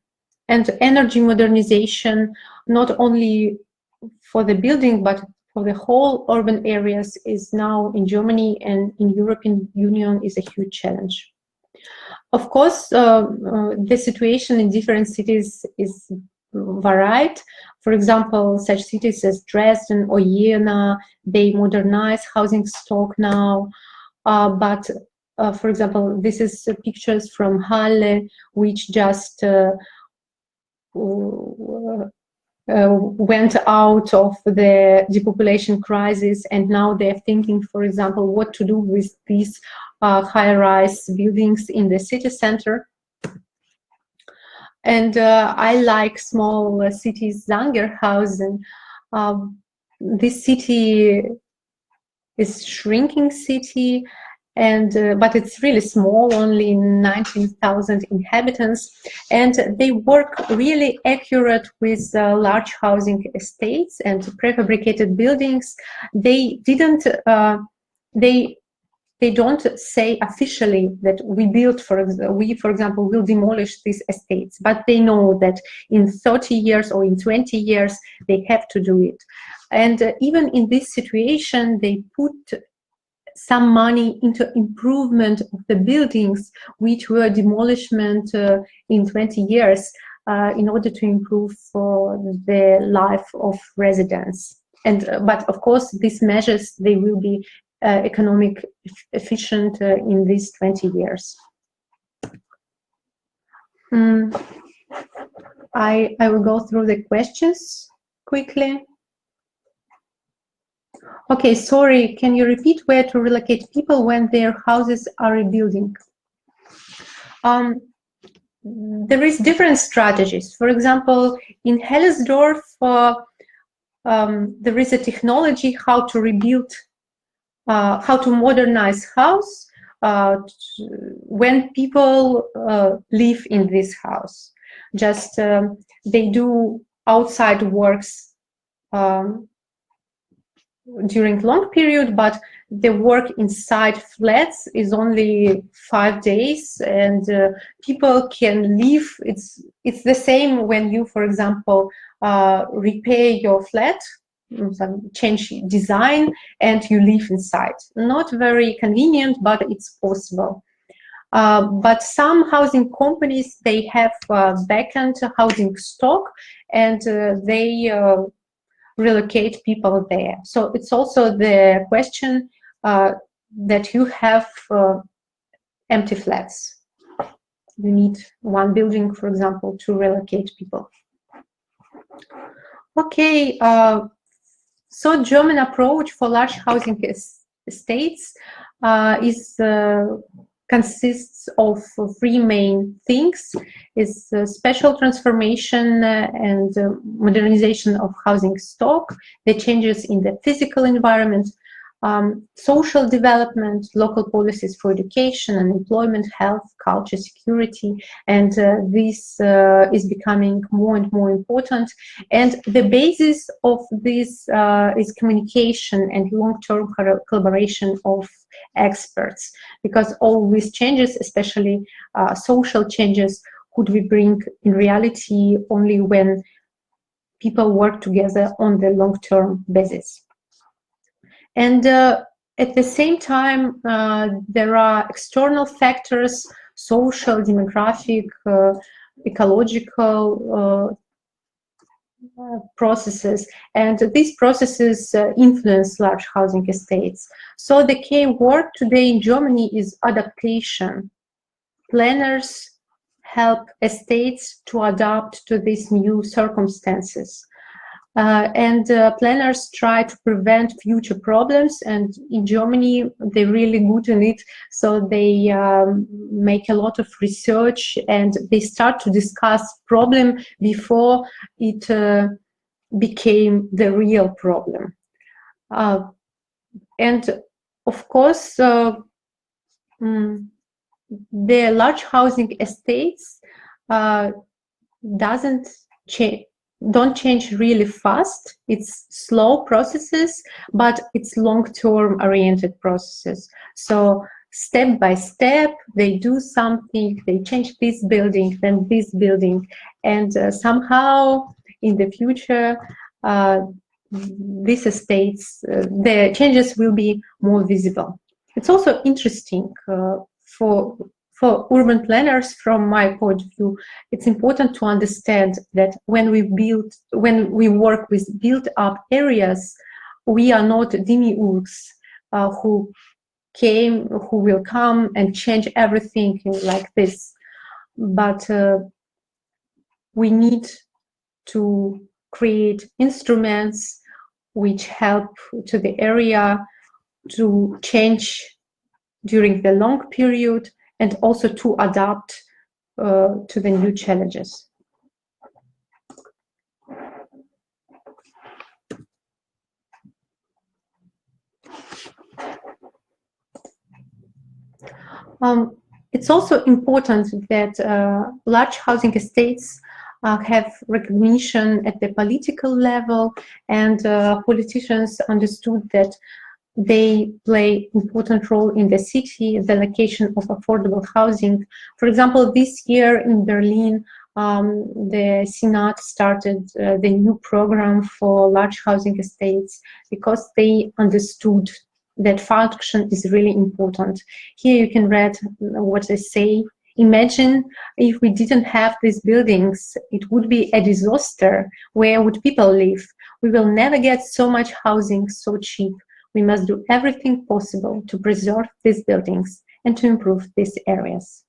energy modernization, not only for the building but for the whole urban areas, is now in Germany and in European Union is a huge challenge. Of course, the situation in different cities is varied. For example, such cities as Dresden or Jena, they modernize housing stock now, but for example, this is pictures from Halle, which just went out of the depopulation crisis, and now they're thinking, for example, what to do with these high-rise buildings in the city center. And I like small cities, Zangerhausen. This city is shrinking city, and but it's really small, only 19,000 inhabitants, and they work really accurate with large housing estates and prefabricated buildings. They didn't they don't say officially that we built, for example, will demolish these estates, but they know that in 30 years or in 20 years they have to do it. And even in this situation, they put some money into improvement of the buildings which were demolishment in 20 years in order to improve the life of residents. And but of course, these measures, they will be economic efficient in these 20 years. I will go through the questions quickly. Okay, sorry, can you repeat where to relocate people when their houses are rebuilding? There is different strategies. For example, in Hellersdorf, there is a technology how to rebuild, how to modernize house when people live in this house. Just they do outside works during long period, but the work inside flats is only 5 days, and people can live. It's the same when you, for example, repair your flat, change design, and you live inside. Not very convenient, but it's possible. But some housing companies, they have vacant housing stock, and they relocate people there. So it's also the question that you have empty flats. You need one building, for example, to relocate people. Okay, so German approach for large housing estates consists of 3 main things: is spatial transformation and modernization of housing stock, the changes in the physical environment, social development, local policies for education and employment, health, culture, security, and this is becoming more and more important. And the basis of this is communication and long-term collaboration of experts, because all these changes, especially social changes, could we bring in reality only when people work together on the long-term basis. And at the same time, there are external factors, social, demographic, ecological processes, and these processes influence large housing estates. So the key word today in Germany is adaptation. Planners help estates to adapt to these new circumstances. And planners try to prevent future problems, and in Germany they're really good in it, so they make a lot of research and they start to discuss problem before it became the real problem. And of course the large housing estates don't change really fast. It's slow processes, but it's long-term oriented processes. So step by step, they do something, they change this building, then this building, and somehow in the future, these estates, the changes will be more visible. It's also interesting for urban planners, from my point of view. It's important to understand that when we work with built-up areas, we are not demiurgs who will come and change everything like this. But we need to create instruments which help to the area to change during the long period, and also to adapt to the new challenges. It's also important that large housing estates have recognition at the political level, and politicians understood that they play important role in the city, the location of affordable housing. For example, this year in Berlin, the Senate started the new program for large housing estates because they understood that function is really important. Here you can read what they say. Imagine if we didn't have these buildings, it would be a disaster. Where would people live? We will never get so much housing so cheap. We must do everything possible to preserve these buildings and to improve these areas.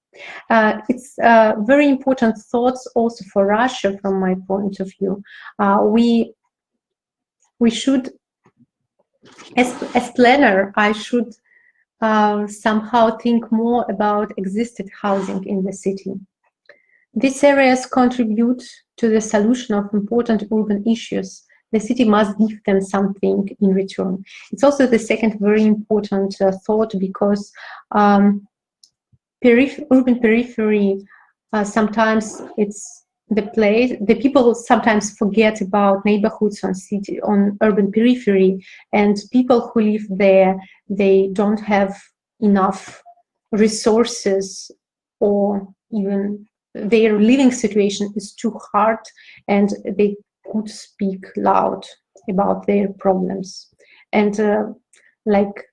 It's very important thoughts also for Russia, from my point of view. We should, as planner, I should somehow think more about existing housing in the city. These areas contribute to the solution of important urban issues. The city must give them something in return. It's also the second very important thought, because urban periphery, sometimes it's the people sometimes forget about neighborhoods on urban periphery, and people who live there, they don't have enough resources, or even their living situation is too hard, and they could speak loud about their problems. And like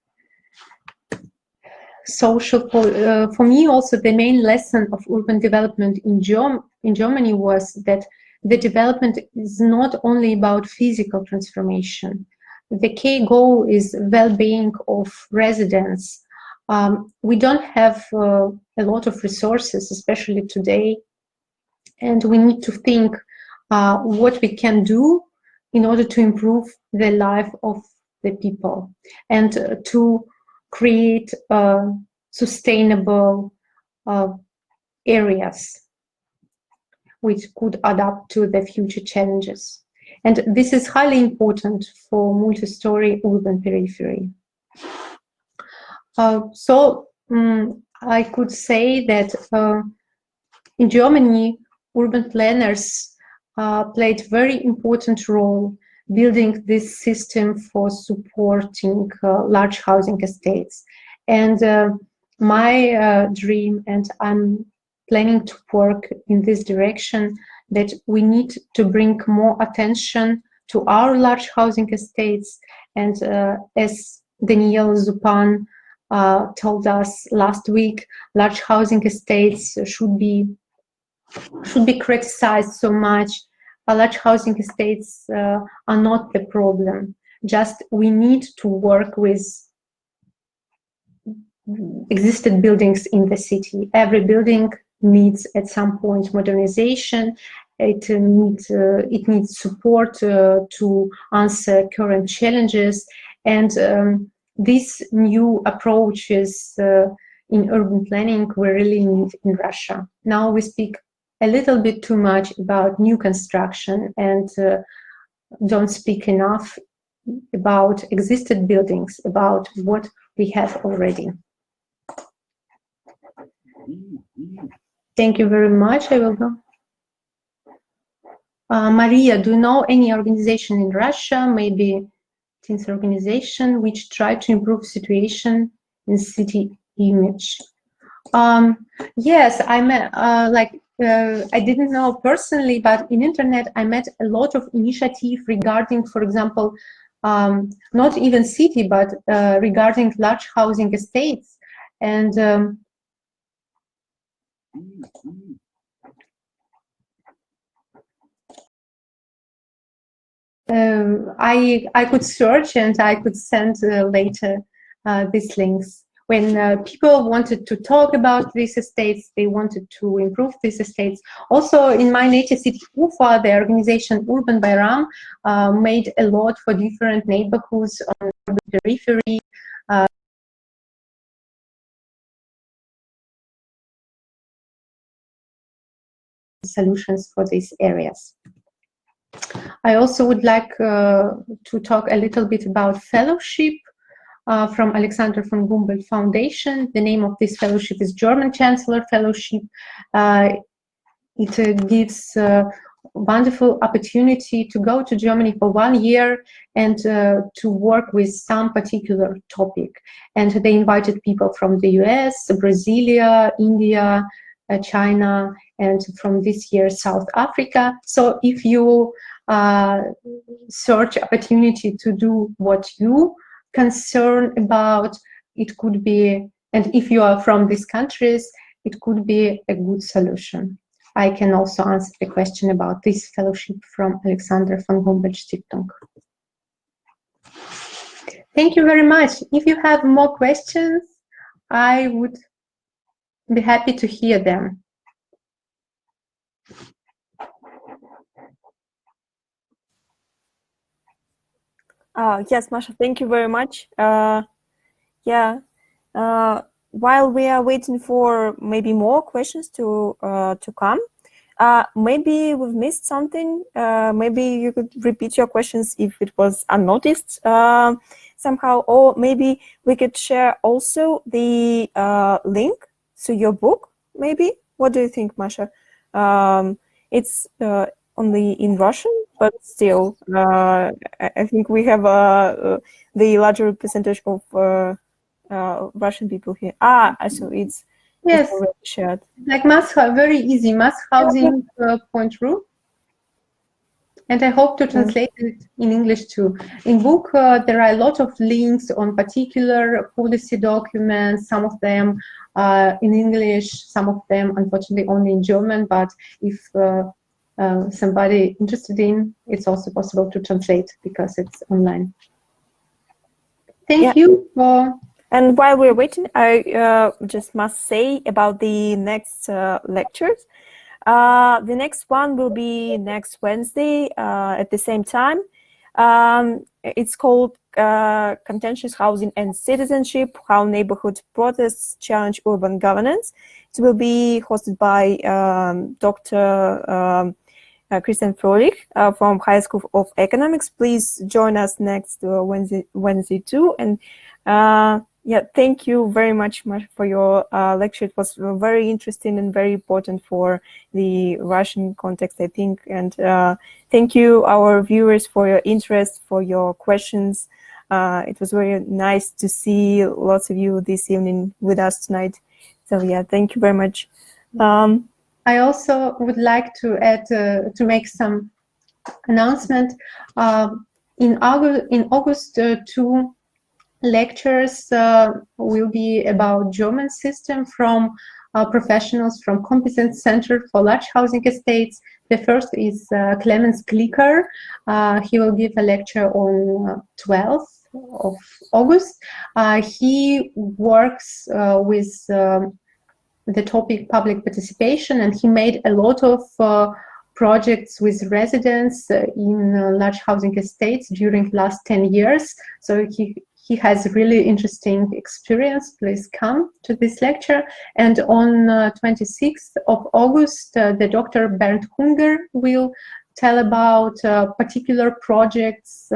social, for me also the main lesson of urban development in Germany was that the development is not only about physical transformation. The key goal is well-being of residents. We don't have a lot of resources, especially today, and we need to think what we can do in order to improve the life of the people, and to create sustainable areas which could adapt to the future challenges. And this is highly important for multi-story urban periphery. I could say that in Germany, urban planners played very important role building this system for supporting large housing estates. And my dream, and I'm planning to work in this direction, that we need to bring more attention to our large housing estates. And as Daniel Zupan told us last week, large housing estates should be criticized so much. Large housing estates are not the problem. Just we need to work with existing buildings in the city. Every building needs at some point modernization. It needs support to answer current challenges, and these new approaches in urban planning we really need in Russia. Now we speak a little bit too much about new construction and don't speak enough about existing buildings, about what we have already. Thank you very much. I will go. Maria, do you know any organization in Russia, maybe teens organization, which try to improve situation in city image? Yes, I met I didn't know personally, but in internet I met a lot of initiative regarding, for example, not even city, but regarding large housing estates. And I could search and I could send later these links. When people wanted to talk about these estates, they wanted to improve these estates. Also, in my native city, Ufa, the organization Urban Bayram made a lot for different neighborhoods on the periphery. Solutions for these areas. I also would like to talk a little bit about fellowship. From Alexander von Humboldt Foundation. The name of this fellowship is German Chancellor Fellowship. It gives a wonderful opportunity to go to Germany for 1 year and to work with some particular topic. And they invited people from the US, Brasilia, India, China, and from this year, South Africa. So if you search opportunity to do what you concern about, it could be, and if you are from these countries, it could be a good solution. I can also answer the question about this fellowship from Alexander von Humboldt Stiftung. Thank you very much. If you have more questions, I would be happy to hear them. Yes, Masha, thank you very much. While we are waiting for maybe more questions to come, maybe we've missed something. Maybe you could repeat your questions if it was unnoticed somehow, or maybe we could share also the link to your book. Maybe, what do you think, Masha? It's only in Russian, but still, I think we have the larger percentage of Russian people here. So it's Yes, already shared. like very easy mass housing .ru. And I hope to translate it in English too. In book, there are a lot of links on particular policy documents, some of them in English, some of them unfortunately only in German, but if somebody interested in, it's also possible to translate because it's online. Thank you for... And while we're waiting, I just must say about the next lectures. The next one will be next Wednesday at the same time. It's called Contentious Housing and Citizenship, How Neighborhood Protests Challenge Urban Governance. It will be hosted by Dr. Christian Frohlich from High School of Economics. Please join us next Wednesday too. And yeah, thank you very much for your lecture. It was very interesting and very important for the Russian context, I think. And thank you, our viewers, for your interest, for your questions. It was very nice to see lots of you this evening with us tonight. So yeah, thank you very much. I also would like to add, to make some announcement. In August, 2 lectures will be about German system from professionals from Competence Center for Large Housing Estates. The first is Clemens Klicker. He will give a lecture on 12th of August. He works with the topic public participation, and he made a lot of projects with residents in large housing estates during the last 10 years. So he has really interesting experience. Please come to this lecture. And on 26th of August, the Dr. Bernd Hunger will tell about particular projects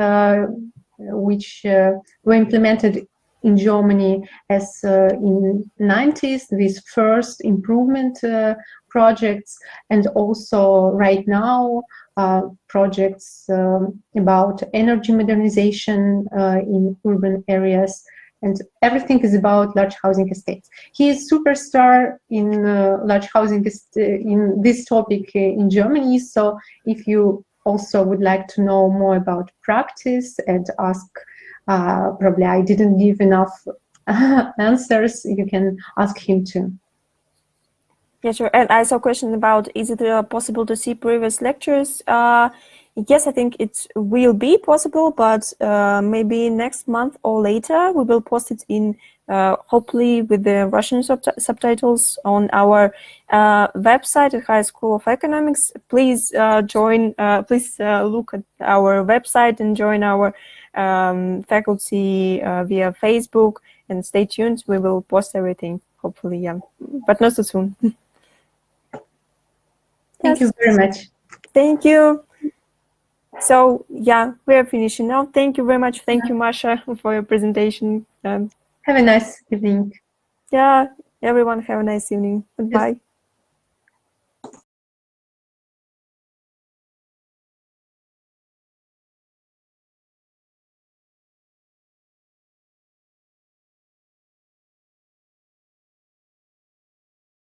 which were implemented in Germany as in 90s, these first improvement projects, and also right now projects about energy modernization in urban areas, and everything is about large housing estates. He is superstar in large housing in this topic in Germany. So if you also would like to know more about practice and ask, probably I didn't give enough answers, you can ask him too. Yeah, sure. And I saw a question about, is it possible to see previous lectures? Yes, I think it will be possible, but maybe next month or later we will post it in, hopefully with the Russian subtitles on our website at High School of Economics. Please please look at our website and join our faculty via Facebook, and stay tuned. We will post everything, hopefully, yeah, but not so soon. Thank you very much. Thank you. So yeah, we are finishing now. Thank you very much. Thank you, Masha, for your presentation. Have a nice evening. Yeah, everyone have a nice evening. Goodbye. Yes.